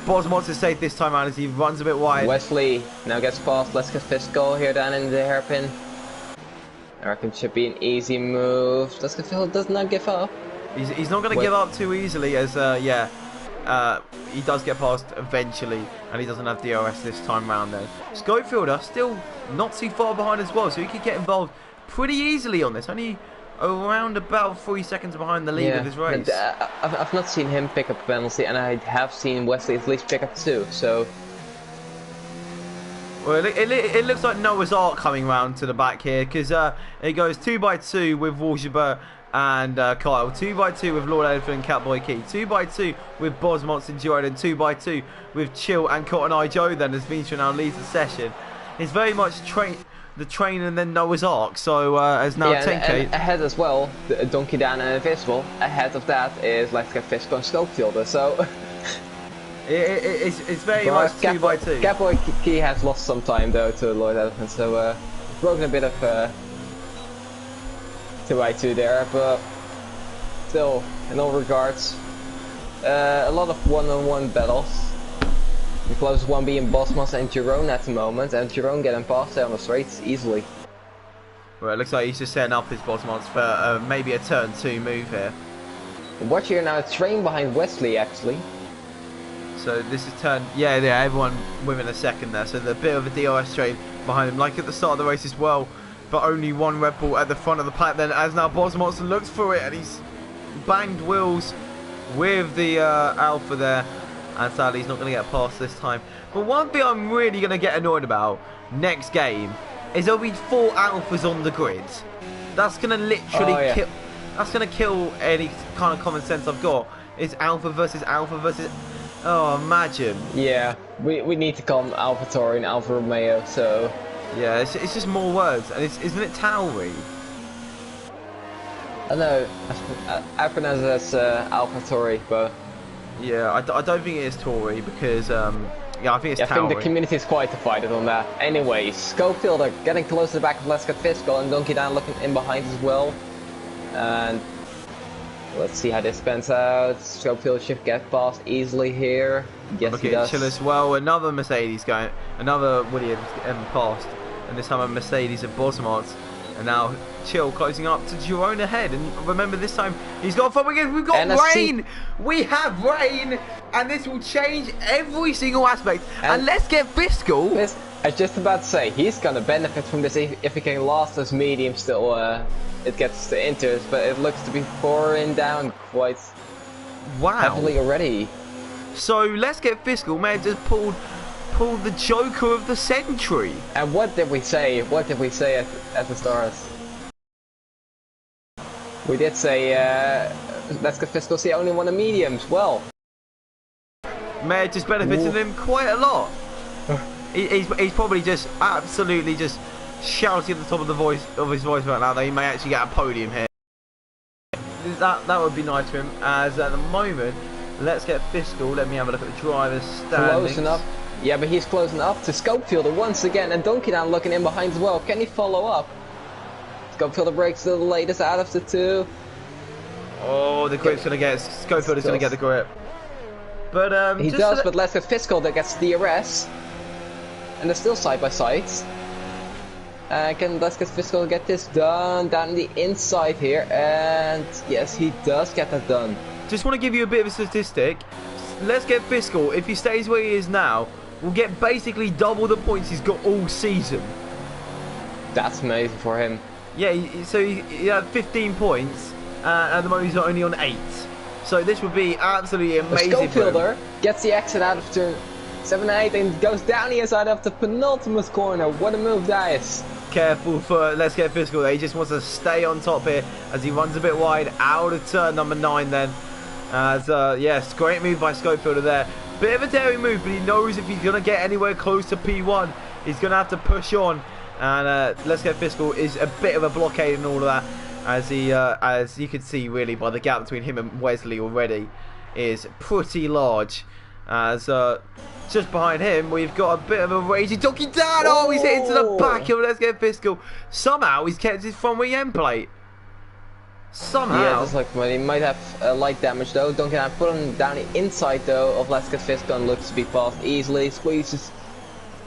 Bosmont is safe this time out as he runs a bit wide. Wesley now gets past. Let's get Fiscal here down in the hairpin. I reckon it should be an easy move. Let's get Fiscal does not give up. He's not going to give up too easily as he does get past eventually, and he doesn't have DRS this time round then. Schofielder still not too far behind as well, so he could get involved pretty easily on this. Only around about 3 seconds behind the lead of his race. I've not seen him pick up a penalty, and I have seen Wesley at least pick up 2, so... Well, it looks like Noah's Ark coming round to the back here, because it goes 2x2 with Walshaber and Kyle, 2x2 with Lord Elephant and Catboy Key, 2x2 with Bosmont and Gerard, and 2x2 with Chill and Cotton Eye Joe then, as Vinci now leads the session. It's very much the train and then Noah's Ark, so as now 10K. And ahead as well, Donkey Dan and Invisible. Ahead of that is Let's Get Fiscal and Schofielder, so... it's very much 2x2. Catboy Key has lost some time though to Lord Elephant, so broken a bit of 2x2 there, but still, in all regards, a lot of one-on-one battles. The closest one being Bosmos and Jerome at the moment, and Jerome getting past there on the straights easily. Well, it looks like he's just setting up his Bosmos for maybe a turn 2 move here. Watch here now, a train behind Wesley actually. So this is turn, everyone within a second there. So the bit of a DRS train behind him, like at the start of the race as well. But only one Red Bull at the front of the pack then, as now Bosmos looks for it, and he's banged wheels with the Alpha there. And sadly he's not going to get past this time. But one thing I'm really going to get annoyed about next game is there'll be 4 Alphas on the grid. That's going to literally kill. That's going to kill any kind of common sense I've got. It's Alpha versus Alpha versus... Oh, imagine. Yeah, we need to call him AlphaTauri and Alfa Romeo, so... Yeah, it's just more words, and isn't it Tauri? I know, I pronounce it as AlphaTauri, but... Yeah, I don't think it is Tory, because, yeah, I think it's Tauri. I think the community is quite divided on that. Anyways, Schofield are getting close to the back of Lescott Fiscal, and Donkey Dan looking in behind as well. And... let's see how this pans out. Schofield should get past easily here. Yes, he does. Chill as well. Another Mercedes going, another Williams getting past, and this time a Mercedes of Bosmart's. And now Chill closing up to Jerome ahead. And remember, this time he's got fun again. We've got rain. We have rain, and this will change every single aspect. And let's get Fiscal. I was just about to say he's gonna benefit from this if he can last as medium still. It gets to inters, but it looks to be pouring down quite heavily already. So let's get Fiscal. May have just pulled the Joker of the century. And what did we say? What did we say at the start? We did say let's get Fiscal. See, only one of mediums. Well, may have just benefited him quite a lot. He's probably just absolutely just shouting at the top of his voice right now that he may actually get a podium here. That would be nice for him. As at the moment, let's get Fiscal. Let me have a look at the driver's standings. Close enough. Yeah, but he's close enough to Scopefielder once again, and Donkey Dan looking in behind as well. Can he follow up? Scopefielder breaks the latest out of the two. Oh, the grip's gonna get Scopefielder's gonna get the grip. But he does, but let's get Fiscal that gets DRS, and they're still side by side. Can Let's Get Fiscal get this done down the inside here? And yes, he does get that done. Just want to give you a bit of a statistic. Let's Get Fiscal, if he stays where he is now, will get basically double the points he's got all season. That's amazing for him. Yeah, so he had 15 points, at the moment he's only on 8. So this would be absolutely amazing. Schofielder gets the exit out of turn 7 and 8 and goes down the inside of the penultimate corner. What a move that is. Careful for Let's Get Fiscal. He just wants to stay on top here as he runs a bit wide out of turn number 9 then. As, yes, great move by Schofielder there. Bit of a daring move, but he knows if he's going to get anywhere close to P1, he's going to have to push on. And Let's Get Fiscal is a bit of a blockade and all of that. As you can see really by the gap between him and Wesley already is pretty large. As just behind him we've got a bit of a raging Donkey Dan. Oh, he's hit into the back of Let's Get Fiscal. Somehow he's kept his front wing end plate. Somehow. Yeah, just like when he might have light damage though. Donkey Dan put him down the inside though of Let's Get Fiscal and looks to be passed easily. Squeezes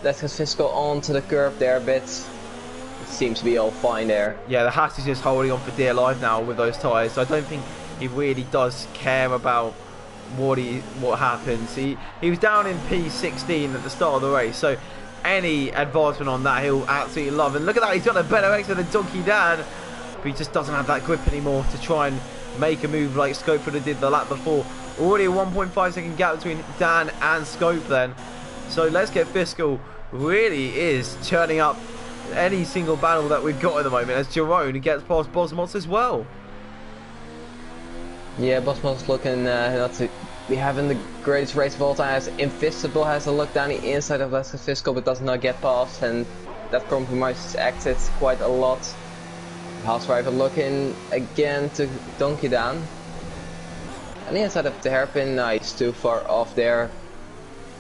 Let's Get Fiscal onto the curb there a bit. It seems to be all fine there. Yeah, the Haas is just holding on for dear life now with those tyres. So I don't think he really does care about what happens. He was down in P16 at the start of the race, so any advancement on that he'll absolutely love. And look at that, he's got a better exit than Donkey Dan, but he just doesn't have that grip anymore to try and make a move like Schofielder did the lap before. Already a 1.5 second gap between Dan and Scope then. So Let's Get Fiscal really is churning up any single battle that we've got at the moment as Jerome gets past Bosmos as well. Yeah, Bosmos looking not to be having the greatest race of all time, as Invisible has a look down the inside of Let's Get Fiscal but does not get past, and that compromises exits quite a lot. House driver looking again to Donkey Dan. And the inside of the hairpin, he's too far off there.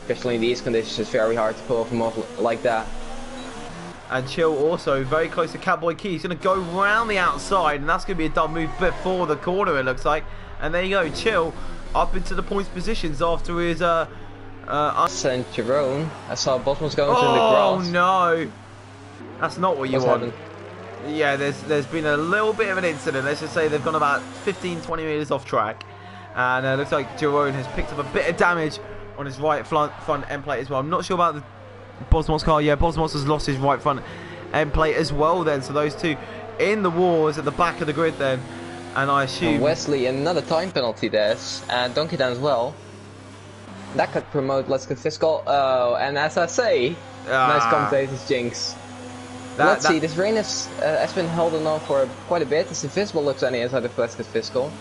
Especially in these conditions, it's very hard to pull him off like that. And Chill also very close to Cowboy Key. He's going to go round the outside, and that's going to be a dumb move before the corner, it looks like. And there you go, Chill up into the points positions after his St. Jerome. I saw Bosman's going through the grass. Oh no, that's not what you want. Happened? Yeah, there's been a little bit of an incident. Let's just say they've gone about 15-20 meters off track, and it looks like Jerome has picked up a bit of damage on his right front end plate as well. I'm not sure about the Bosmos car. Yeah, Bosmos has lost his right front end plate as well then. So those two in the wars at the back of the grid then. And I assume... And Wesley, another time penalty there. And Donkey Dan as well. That could promote Let's Get Fiscal. Oh, and as I say, nice commentators jinx. Let's see, this rain has been holding on for quite a bit. This Invisible looks on the inside of Let's Get Fiscal.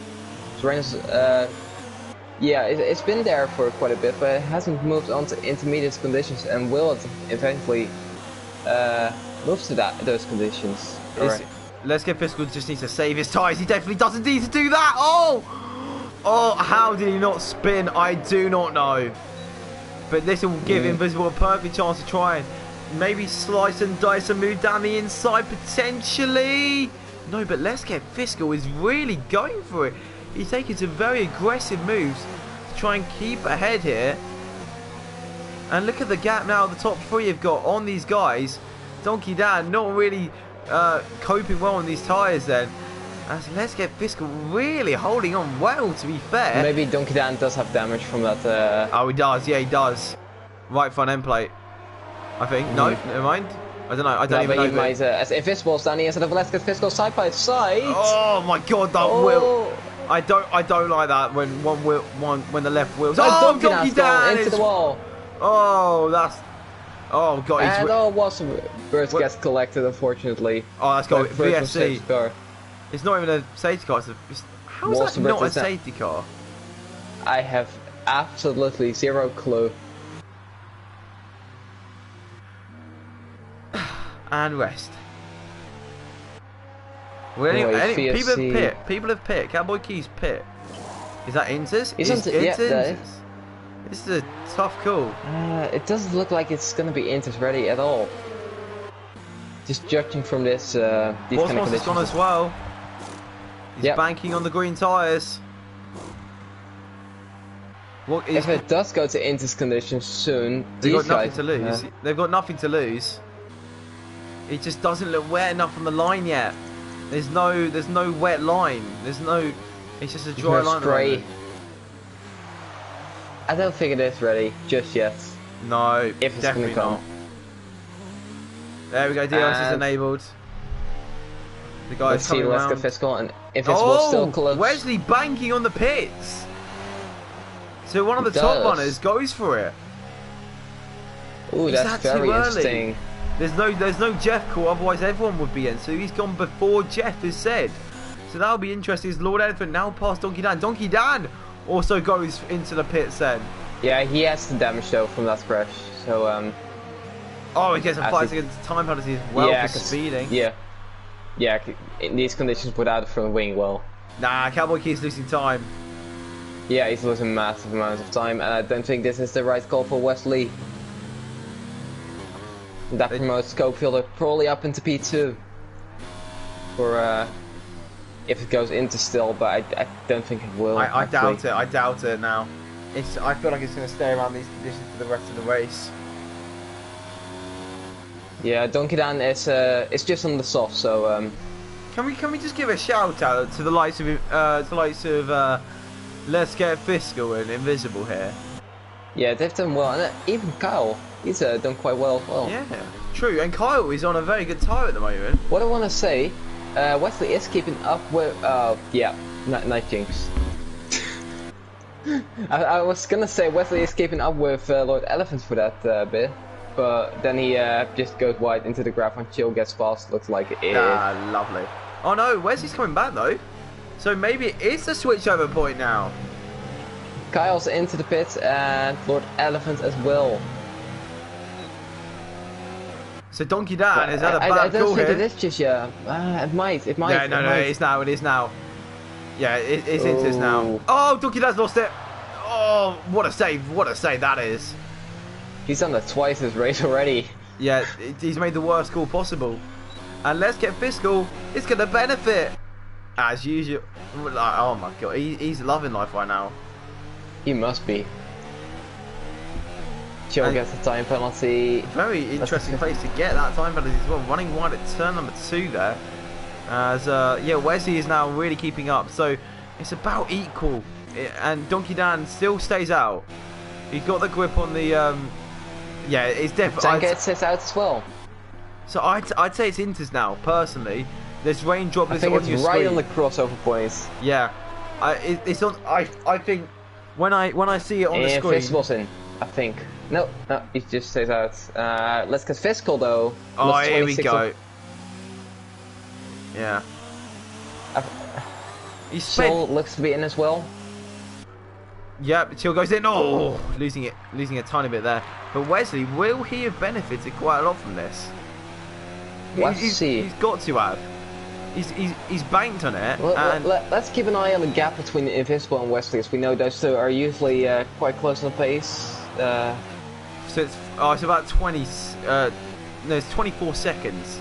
This rain is Yeah, it's been there for quite a bit, but it hasn't moved on to intermediate conditions, and will it eventually move to those conditions? Let's get Fiscal just needs to save his tyres. He definitely doesn't need to do that. Oh! Oh, how did he not spin? I do not know. But this will give Invisible a perfect chance to try and maybe slice and dice and move down the inside potentially. No, but Let's Get Fiscal is really going for it. He's taking some very aggressive moves to try and keep ahead here. And look at the gap now the top three have got on these guys. Donkey Dan not really coping well on these tyres then. As Let's Get Fiscal really holding on well, to be fair. Maybe Donkey Dan does have damage from that. Oh, he does. Yeah, he does. Right front end plate, I think. No, never mind. I don't know. I don't even know. He might, as Invisible standing instead of Let's Get Fiscal side by side. Oh my God, that wheel. I don't like that when when the left wheels. Oh, Donkey Dan into the wall. Oh, that's. Oh God. And Wasserburst gets collected, unfortunately. Oh, that's got VSC. It's not even a safety car. How is that not a safety car? I have absolutely zero clue. And rest. People have pit. Cowboy Keys pit. Is that Inters? Yeah, this is a tough call. It doesn't look like it's going to be Inters ready at all. Just judging from this, these kind of conditions. Has gone as well. He's banking on the green tyres. If it does go to Inters conditions soon, they've got nothing to lose. They've got nothing to lose. It just doesn't look wet enough on the line yet. There's no wet line. It's just a dry line. Spray. I don't think it is ready just yet. No, if it's definitely gonna come. not. There we go. DRS is enabled. The guy's coming around. Let's Get Fiscal, and Invisible still close. Wesley banking on the pits. So one of the top runners goes for it. Ooh, that's very interesting. There's no Jeff call, otherwise everyone would be in. So he's gone before Jeff is said. So that'll be interesting. Is Lord Elephant now past Donkey Dan? Donkey Dan also goes into the pits then. Yeah, he has some damage though from that crash. So oh, he gets some fights against time penalty as well for speeding. Yeah, in these conditions without a front wing, well. Nah, Cowboy Key's losing time. Yeah, he's losing massive amounts of time, and I don't think this is the right call for Wesley. That promotes Schofield probably up into P2. For if it goes into still, but I don't think it will. I doubt it. I doubt it now. I feel like it's going to stay around these conditions for the rest of the race. Yeah, Donkey Dan is it's just on the soft, so Can we just give a shout out to the likes of Let's Get Fiscal and Invisible here? Yeah, they've done well, and even Kyle, he's done quite well as well. Yeah, true, and Kyle is on a very good tyre at the moment. What I want to say, Wesley is keeping up with Night Jinx. I was gonna say Wesley is keeping up with Lord Elephant for that bit. But then he just goes wide into the graph and Chill gets fast, looks like it is. Ah, lovely. Oh no, Wesley's coming back though. So maybe it is the switchover point now. Kyle's into the pits and Lord Elephant as well. So Donkey Dan is at a bad call here. I don't think it is just yet. It might. Yeah, no, it is now. It is now. Yeah, it's into this now. Oh, Donkey Dan's lost it. Oh, what a save. What a save that is. He's done that twice this race already. Yeah, he's made the worst call possible. And Let's Get Fiscal. It's going to benefit. As usual. Oh my God. He's loving life right now. He must be. Chill gets the time penalty. Very interesting place to get that time penalty as well. Running wide at turn number 2 there. As, yeah, Wesley is now really keeping up. So it's about equal. And Donkey Dan still stays out. He's got the grip on the... yeah, it's definitely. Tank sits out as well. So I'd say it's Inters now, personally. There's rain droplets on your screen. It's right on the crossover points. Yeah, it's on. I think when I see it on the screen. Fiscal's in, I think. No, he just stays out. Let's get Fiscal though. Oh, here we go. Yeah. Soul looks to be in as well. Yep, Chill goes in. Oh, losing a tiny bit there. But Wesley, will he have benefited quite a lot from this? Let's see. He's got to have. He's banked on it. Let's keep an eye on the gap between Invisible and Wesley, as we know those two are usually quite close on pace. So it's about 20. No, it's 24 seconds.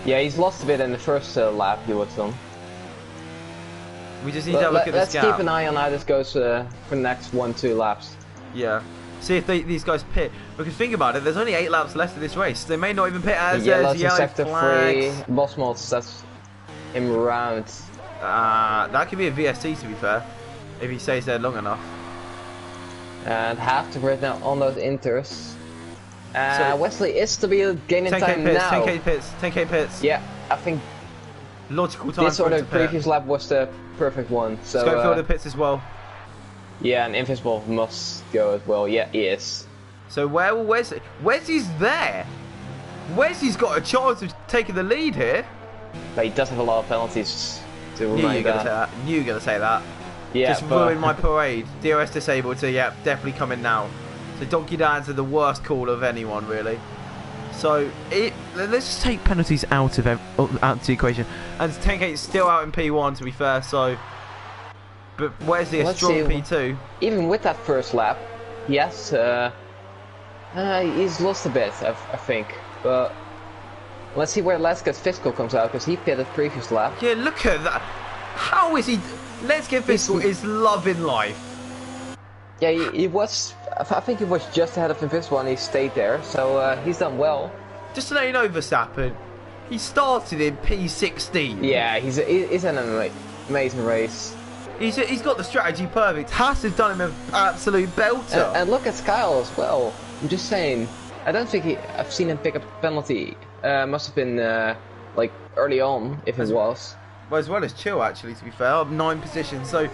Yeah, he's lost a bit in the first lap he was on. We just need to have a look at this gap. Let's keep an eye on how this goes for the next 1-2 laps. Yeah. See if these guys pit. Because think about it, there's only 8 laps left of this race. They may not even pit as yellow sector flags. 3. Boss mods, that's him around. That could be a VST to be fair. If he stays there long enough. And half the grid now on those inters. Wesley is to be gaining 10K time pits, now. 10K pits. Yeah, I think logical time. this sort of previous lap was the perfect one. So Schofield pits as well. Yeah, and Invisible must go as well. Yeah, he is. So where will Wesley? Wesley's there. Wesley's got a chance of taking the lead here. But he does have a lot of penalties to remind Knew you were going to say that. Yeah, just ruined my parade. DRS disabled, so yeah, definitely coming now. So Donkey Dan's the worst call of anyone, really. So let's just take penalties out of the equation. And 10K is still out in P1, to be fair. So, but Wesley a strong P2. Even with that first lap, yes, he's lost a bit, I think. But let's see where Let's Get Fiscal comes out, because he pitted previous lap. Yeah, look at that. How is he? Let's Get Fiscal is loving life. Yeah, he was. I think he was just ahead of Invisible and he stayed there, so he's done well. Just to let you know, Verstappen, he started in P16. Yeah, he's an amazing race. He's got the strategy perfect. Haas has done him an absolute belter. And look at Kyle as well. I'm just saying, I don't think I've seen him pick up a penalty. Must have been like early on, if it was. Well, as well as Chill, actually, to be fair, up 9 positions. So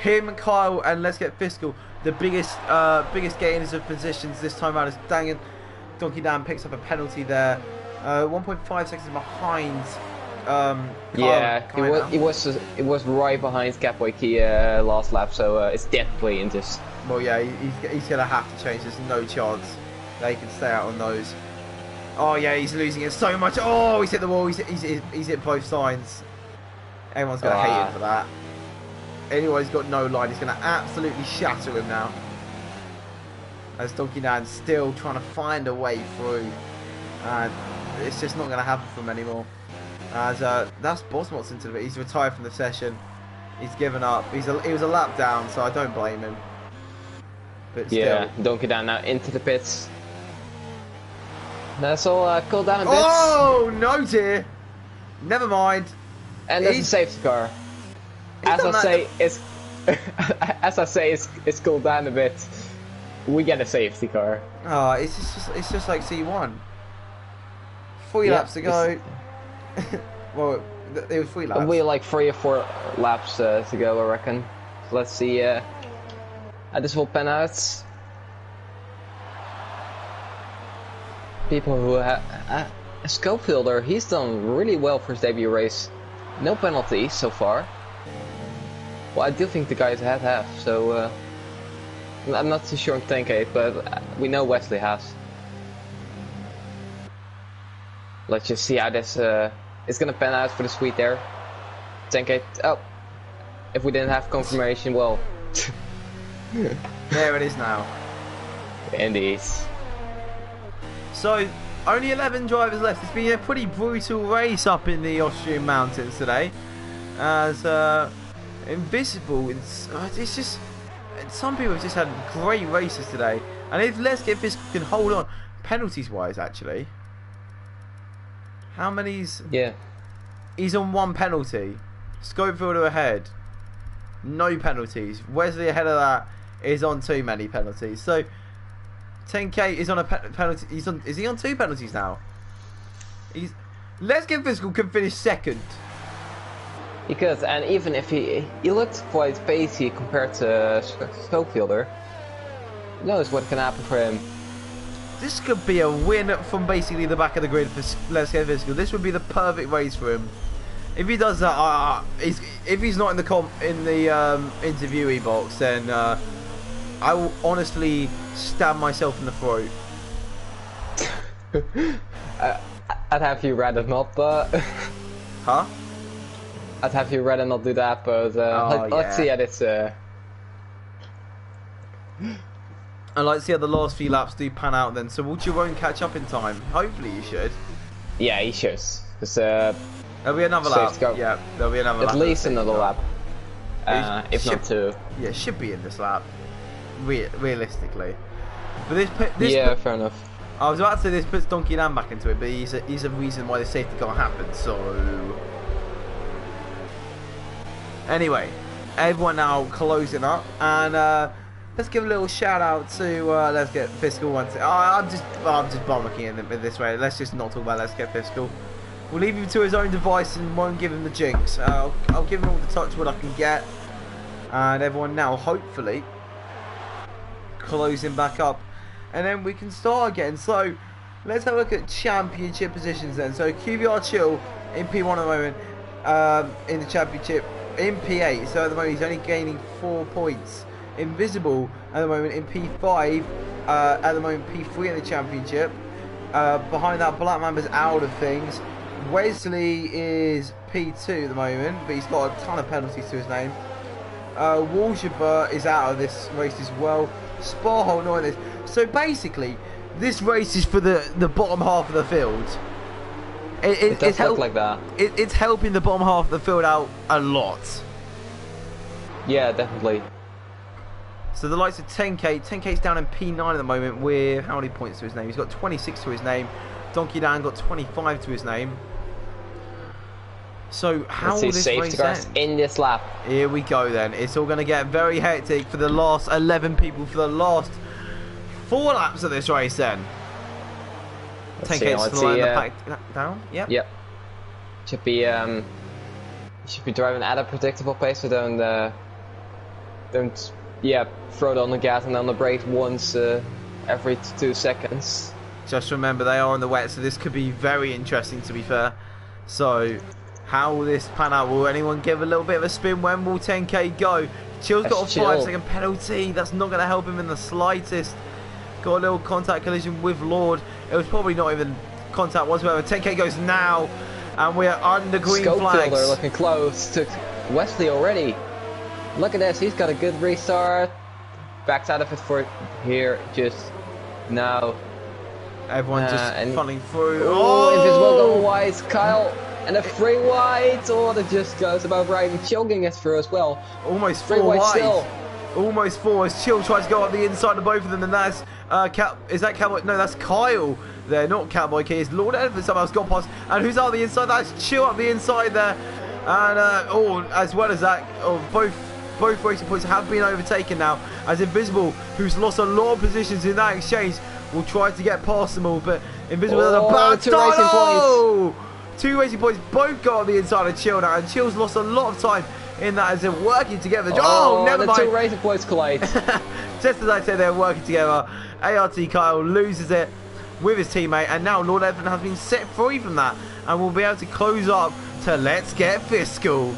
him, Kyle, and Let's Get Fiscal, the biggest gainers of positions this time around. Is Donkey Dan picks up a penalty there. 1.5 seconds behind. Yeah, it was right behind Capway last lap, so it's definitely in this. Well, yeah, he's gonna have to change. There's no chance they can stay out on those. Oh yeah, he's losing it so much. Oh, he's hit the wall. He's hit both signs. Everyone's gonna hate him for that. Anyone who's got no line, he's gonna absolutely shatter him now. As Donkey Dan's still trying to find a way through, and it's just not gonna happen for him anymore. As that's Boss Watson to the bit. He's retired from the session. He's given up. He was a lap down, so I don't blame him. But still. Yeah, Donkey Dan now into the pits. That's all cool down a bit. Oh no, dear. Never mind. And there's a safety car. As I say, it's cooled down a bit. We get a safety car. Oh, it's just like C1. 3 laps to go. Well, it was 3 laps. We like 3 or 4 laps to go, I reckon. Let's see how this will pan out. People who have Schofielder, he's done really well for his debut race. No penalties so far. Well, I do think the guys have, so I'm not too sure on 10K, but we know Wesley has. Let's just see how this is gonna pan out for the sweet there. 10K. Oh, if we didn't have confirmation, well. There it is now. Indeed. So, only 11 drivers left. It's been a pretty brutal race up in the Austrian mountains today. As Invisible, it's just, some people have just had great races today. And if Let's Get Fiscal can hold on, penalties wise actually. How many's? Yeah. He's on 1 penalty. Schofield ahead. No penalties. Wesley ahead of that is on too many penalties. So 10K is on a penalty. Is he on 2 penalties now? Let's Get Fiscal can finish 2nd. He could, and even if he looked quite pacey compared to Schofielder, who knows what can happen for him. This could be a win from basically the back of the grid for Let's Get Fiscal. This would be the perfect race for him. If he does that, if he's not in the interviewee box, then I will honestly stab myself in the throat. I'd have you rather not, but huh? I'd have you rather not do that, but let's see how this. I'd like to see how the last few laps do pan out then. So will Jerome catch up in time? Hopefully he should. Yeah, he should. Because there'll be another lap. Yeah, there'll be another lap. At least another lap. If not two. Yeah, should be in this lap. Realistically. But fair enough. I was about to say this puts Donkey Dan back into it, but he's a reason why the safety car happened, so... Anyway, everyone now closing up, and let's give a little shout out to Let's Get Fiscal once. I'm just bombing in this way. Let's just not talk about Let's Get Fiscal. We'll leave him to his own device and won't give him the jinx. I'll give him all the touch wood I can get, and everyone now hopefully closing back up, and then we can start again. So let's have a look at championship positions then. So QVR Chill in P1 at the moment, in the championship in P8. So at the moment he's only gaining 4 points. Invisible at the moment in P5, at the moment P3 in the championship. Behind that, Black Mamba's out of things. Wesley is P2 at the moment, but he's got a ton of penalties to his name. Walshaber is out of this race as well. Sparhole not in this. So basically, this race is for the bottom half of the field. It does look like that. It's helping the bottom half of the field out a lot. Yeah, definitely. So the likes of 10K. 10K's down in P9 at the moment with how many points to his name? He's got 26 to his name. Donkey Dan got 25 to his name. So how will this race end? In this lap. Here we go then. It's all going to get very hectic for the last 11 people for the last 4 laps of this race then. 10K's slowing the pack down. Yep. Yep. Should be driving at a predictable pace, so don't throw it on the gas and on the brake once every 2 seconds. Just remember they are on the wet, so this could be very interesting to be fair. So how will this pan out? Will anyone give a little bit of a spin? When will 10K go? Chill's got a 5-second penalty. That's not going to help him in the slightest. Got a little contact collision with Lord. It was probably not even contact whatsoever. 10K goes now, and we're under green flags. They're looking close to Wesley already. Look at this. He's got a good restart. Backs out of it for here just now. Everyone just funneling through. Oh, Invisible going wide. Kyle and a 3 wide. Oh, that just goes about right. And Chill getting us through as well. Almost 4 wide. Still. Almost 4 as Chill tries to go up the inside of both of them, and that's is that Cowboy? No, that's Kyle. There, not Cowboy Key. It's Lord Elephant somewho's got past, and who's out the inside? That's Chill up the inside there, and as well as that, both racing points have been overtaken now. As Invisible, who's lost a lot of positions in that exchange, will try to get past them all, but Invisible has a bad start. Oh! 2 racing points, both got on the inside of Chill now, and Chill's lost a lot of time in that as they're working together. Oh, never mind. The 2 racing points collide. Just as I said, they're working together. ART Kyle loses it with his teammate, and now Lord Evan has been set free from that and will be able to close up to Let's Get Fiscal.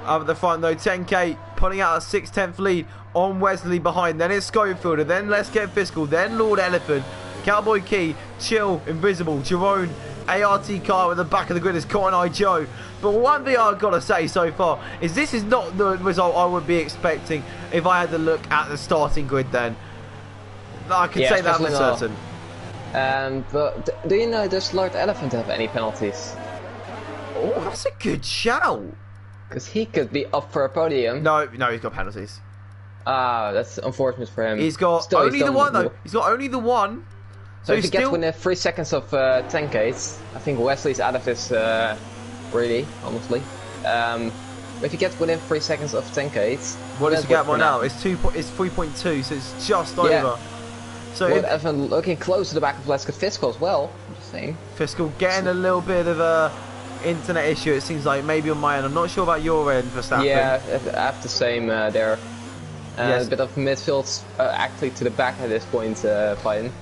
Up at the front though, 10K pulling out a 6/10 lead on Wesley behind. Then it's Schofielder, then Let's Get Fiscal, then Lord Elephant, Cowboy Key, Chill, Invisible, Jerome, ART car at the back of the grid is Cotton Eye Joe. But one thing I've got to say so far is this is not the result I would be expecting if I had to look at the starting grid then. I can say that for certain. But do you know, does Lord Elephant have any penalties? Oh, that's a good shout. Because he could be up for a podium. No, he's got penalties. Ah, that's unfortunate for him. He's got only the one though. He's got only the one. So if he gets within 3 seconds of 10Ks, I think Wesley's out of this, really, honestly. If he gets within 3 seconds of 10Ks... What is the gap right now? It's 3.2, so it's just over. So Lord Evan looking close to the back of Let's Get Fiscal as well, I'm just saying. Fiscal getting a little bit of a internet issue, it seems like, maybe on my end. I'm not sure about your end, Verstappen. Yeah, I have the same there. Yes. A bit of midfield actually to the back at this point, fighting.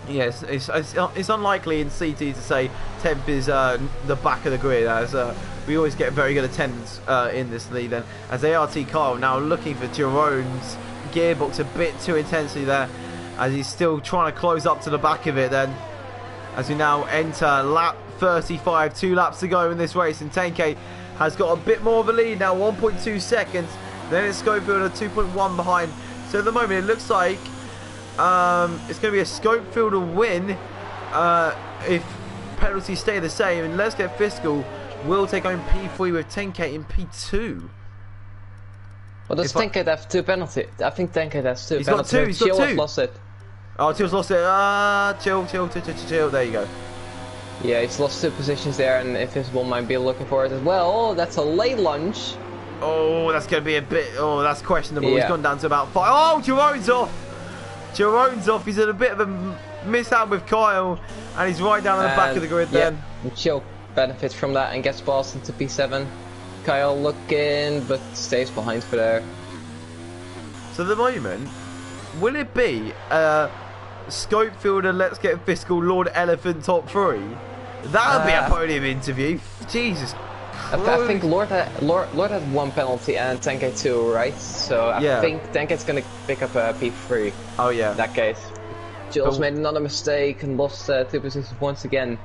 Yes, it's unlikely in CT to say 10th is the back of the grid, as we always get very good attendance in this lead. Then as ART Kyle now looking for Jerome's gearbox a bit too intensely there, as he's still trying to close up to the back of it. Then as we now enter lap 35, 2 laps to go in this race, and 10K has got a bit more of a lead now, 1.2 seconds. Then it's Schofield at 2.1 behind. So at the moment it looks like it's going to be a Schofield win if penalties stay the same, and Let's Get Fiscal will take home P3 with 10K in P2. Well, does 10K have 2 penalties? I think 10K has 2 penalties. He's got 2. Chill lost it. Oh, Chill's lost it. Chill. There you go. Yeah, he's lost 2 positions there, and Invisible might be looking for it as well. Oh, that's a late lunge. Oh, that's going to be a bit... Oh, that's questionable. Yeah. He's gone down to about 5. Oh, Jerome's off. Jerome's off. He's in a bit of a mishap with Kyle, and he's right down on the back of the grid then. Chill benefits from that and gets past into P7. Kyle looking, but stays behind for there. So at the moment, will it be Schofield and Let's Get Fiscal Lord Elephant top 3? That would be a podium interview. Jesus Christ. I think Lord had 1 penalty and 10K 2, right? So I think 10K's gonna pick up a P3. Oh yeah. In that case. Jules made another mistake and lost 2 positions once again.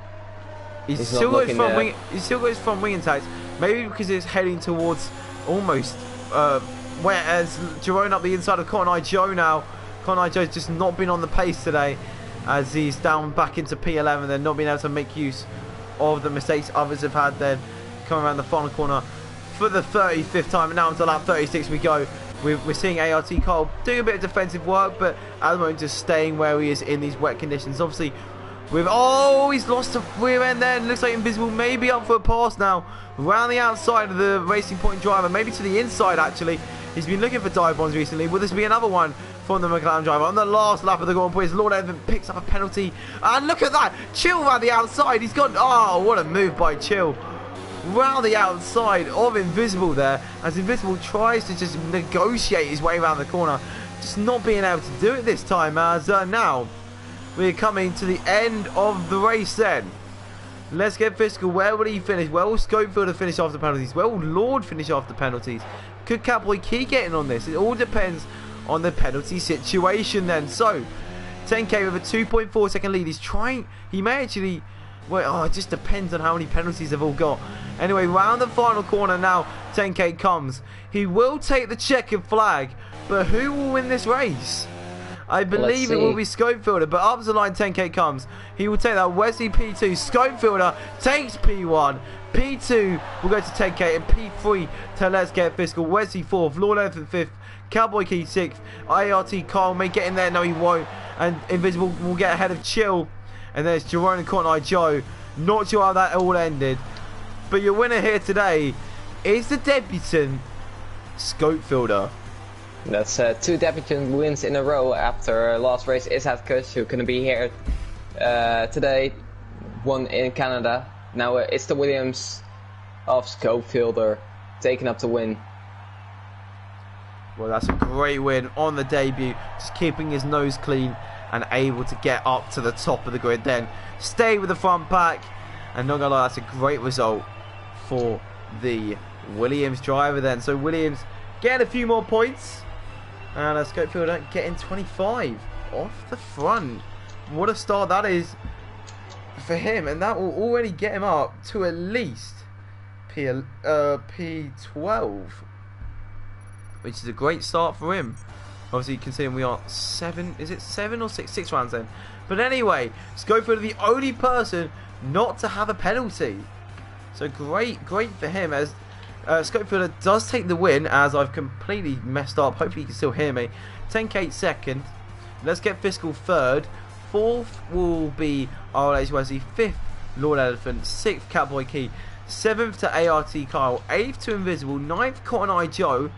He's still got his front wing intact. Maybe because it's heading towards almost whereas Jerome up the inside of Cotton Eye Joe now. Cotton Eye Joe's just not been on the pace today, as he's down back into P11. They're not being able to make use of the mistakes others have had. Then coming around the final corner for the 35th time, and now into lap 36 we go. We're seeing ART Cole doing a bit of defensive work, but at the moment just staying where he is in these wet conditions. Obviously, he's lost the rear end there. Looks like Invisible may be up for a pass now. Round the outside of the Racing Point driver, maybe to the inside actually. He's been looking for dive bombs recently. Will this be another one from the McLaren driver? On the last lap of the Grand Prix, Lord Evan picks up a penalty. And look at that! Chill around the outside. He's gone. Oh, what a move by Chill. Round the outside of Invisible there, as Invisible tries to just negotiate his way around the corner. Just not being able to do it this time, as now we're coming to the end of the race then. Let's Get Fiscal. Where will he finish? Where will Schofield finish after penalties? Where will Lord finish after penalties? Could Catboy Key get in on this? It all depends on the penalty situation then. So 10K with a 2.4 second lead. He's trying. He may actually. Well, it just depends on how many penalties they've all got. Anyway, round the final corner now, 10K comes. He will take the checkered flag, but who will win this race? I believe it will be Scopefielder, but up the line 10K comes. He will take that. Wesley P2. Scopefielder takes P1. P2 will go to 10K, and P3 to Let's Get Fiscal. Wesley 4th. Lord Elephant 5th. Cowboy Key 6th. ART Carl may get in there. No, he won't. And Invisible will get ahead of Chill. And there's Jerome and Cotton Eye Joe. Not sure how that all ended. But your winner here today is the debutant, Scopefielder. That's 2 debutant wins in a row after last race. Ishad Kush, who couldn't be here today, won in Canada. Now it's the Williams of Scopefielder taking up the win. Well, that's a great win on the debut. Just keeping his nose clean and able to get up to the top of the grid, then stay with the front pack. And not gonna lie, that's a great result for the Williams driver then. So Williams getting a few more points, and Scopefielder getting 25 off the front. What a start that is for him, and that will already get him up to at least P12, which is a great start for him. Obviously, considering we are 7 or 6 rounds then. But anyway, Scopefielder the only person not to have a penalty. So great for him, as Scopefielder does take the win, as I've completely messed up. Hopefully you can still hear me. 10K second. Let's Get Fiscal third. 4th will be RLH Wesley. 5th, Lord Elephant. 6th, Catboy Key. 7th to ART Kyle. 8th to Invisible. 9th, Cotton Eye Joe.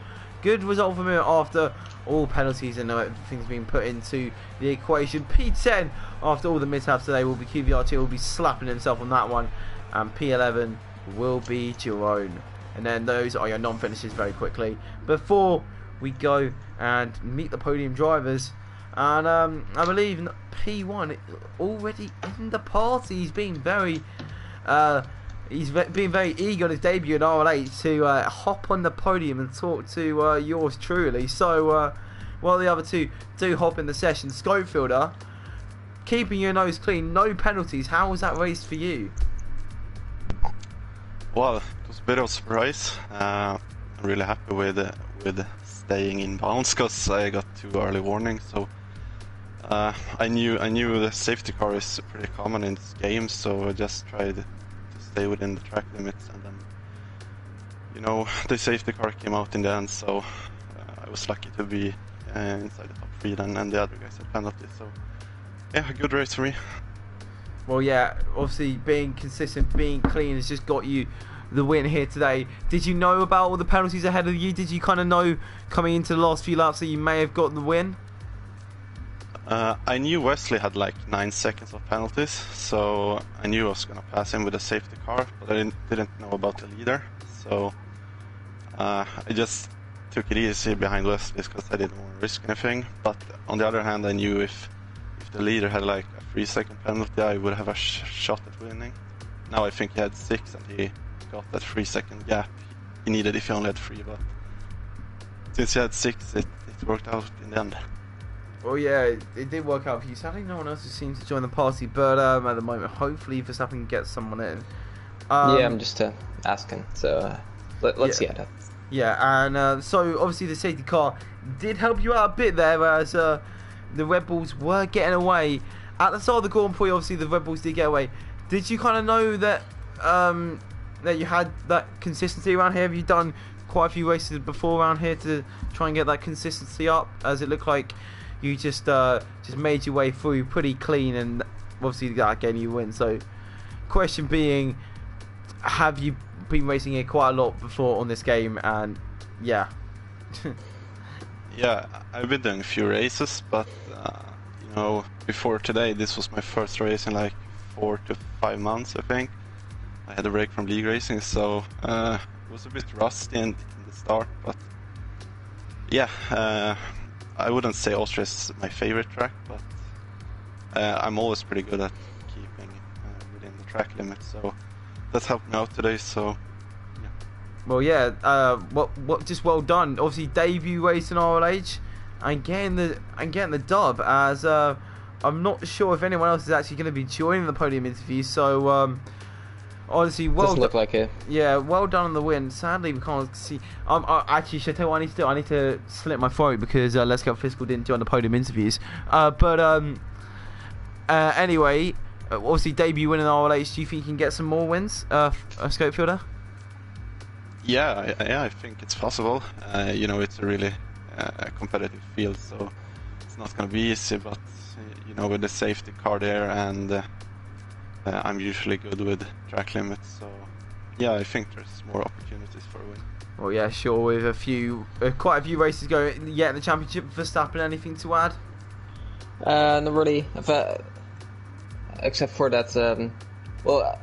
Good result from him after all penalties and everything's been put into the equation. P10 after all the mishaps today will be QVRT, will be slapping himself on that one, and P11 will be Jerome. And then those are your non-finishes very quickly before we go and meet the podium drivers. And I believe P1 already in the party. He's been very been very eager on his debut in RLH to hop on the podium and talk to yours truly. So while the other two do hop in the session, Scopefielder, keeping your nose clean, no penalties. How was that race for you? Well, it was a bit of a surprise. I'm really happy with staying in bounds because I got 2 early warnings. So I knew the safety car is pretty common in this game, so I just tried to stay within the track limits, and then, you know, the safety car came out in the end, so I was lucky to be inside the top 3 then, and the other guys had penalties. So yeah, a good race for me. Well, yeah, obviously being consistent, being clean has just got you the win here today. Did you know about all the penalties ahead of you? Did you kind of know coming into the last few laps that you may have got the win? I knew Wesley had like 9 seconds of penalties, so I knew I was gonna pass him with a safety car, but I didn't know about the leader. So I just took it easy behind Wesley because I didn't want to risk anything. But on the other hand, I knew if the leader had like a 3-second penalty, I would have a shot at winning. Now I think he had 6 and he got that 3-second gap he needed if he only had 3, but since he had 6, it worked out in the end. Well, yeah, it did work out for you. Sadly, no one else seems to join the party, but at the moment, hopefully Verstappen can get someone in. Yeah, I'm just asking, so let's see how that. Yeah, and so obviously the safety car did help you out a bit there, as the Red Bulls were getting away. At the start of the Grand Prix, obviously the Red Bulls did get away. Did you kind of know that that you had that consistency around here? Have you done quite a few races before around here to try and get that consistency up, as it looked like you just made your way through pretty clean, and obviously that gave you a win. So question being, have you been racing here quite a lot before on this game? And yeah. Yeah, I've been doing a few races, but you know, before today this was my first race in like 4 to 5 months, I think. I had a break from league racing, so it was a bit rusty in the start, but yeah, I wouldn't say Austria is my favorite track, but I'm always pretty good at keeping within the track limit, so that helped me out today. So yeah. Well, yeah, just well done. Obviously, debut race in RLH and getting the dub. As I'm not sure if anyone else is actually going to be joining the podium interview. So honestly, well, doesn't look like it. Yeah, well done on the win. Sadly, we can't see. Actually, should I tell you what I need to do? I need to slit my throat because Let's Go Physical didn't join the podium interviews. Anyway, obviously debut win in RLH. Do you think you can get some more wins, Scopefielder? Yeah, I think it's possible. You know, it's a really competitive field, so it's not going to be easy. But you know, with the safety car there, and I'm usually good with track limits, so yeah, I think there's more opportunities for a win. Well, yeah, sure. With quite a few races going yet in the championship, Verstappen, anything to add? Not really. Except for that, well,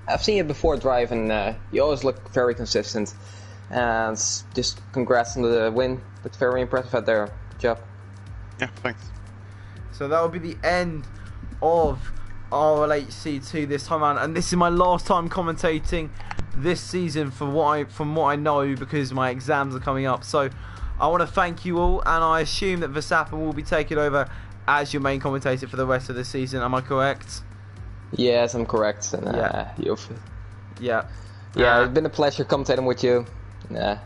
I've seen you before drive, and you always look very consistent. And just congrats on the win. That's very impressive out there. Good job. Yeah, thanks. So that will be the end of RLHC2 this time around, and this is my last time commentating this season from what I know, because my exams are coming up. So I want to thank you all, and I assume that Verstappen will be taking over as your main commentator for the rest of the season. Am I correct? Yes, I'm correct. And, yeah. It's been a pleasure commentating with you. Yeah,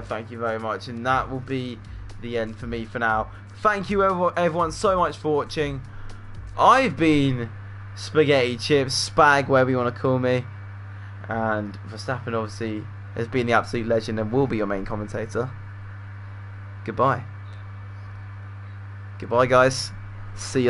thank you very much, and that will be the end for me for now. Thank you everyone so much for watching. I've been Spaghetti Chips, Spag, whatever you want to call me, and Verstappen obviously has been the absolute legend and will be your main commentator. Goodbye, guys. See you.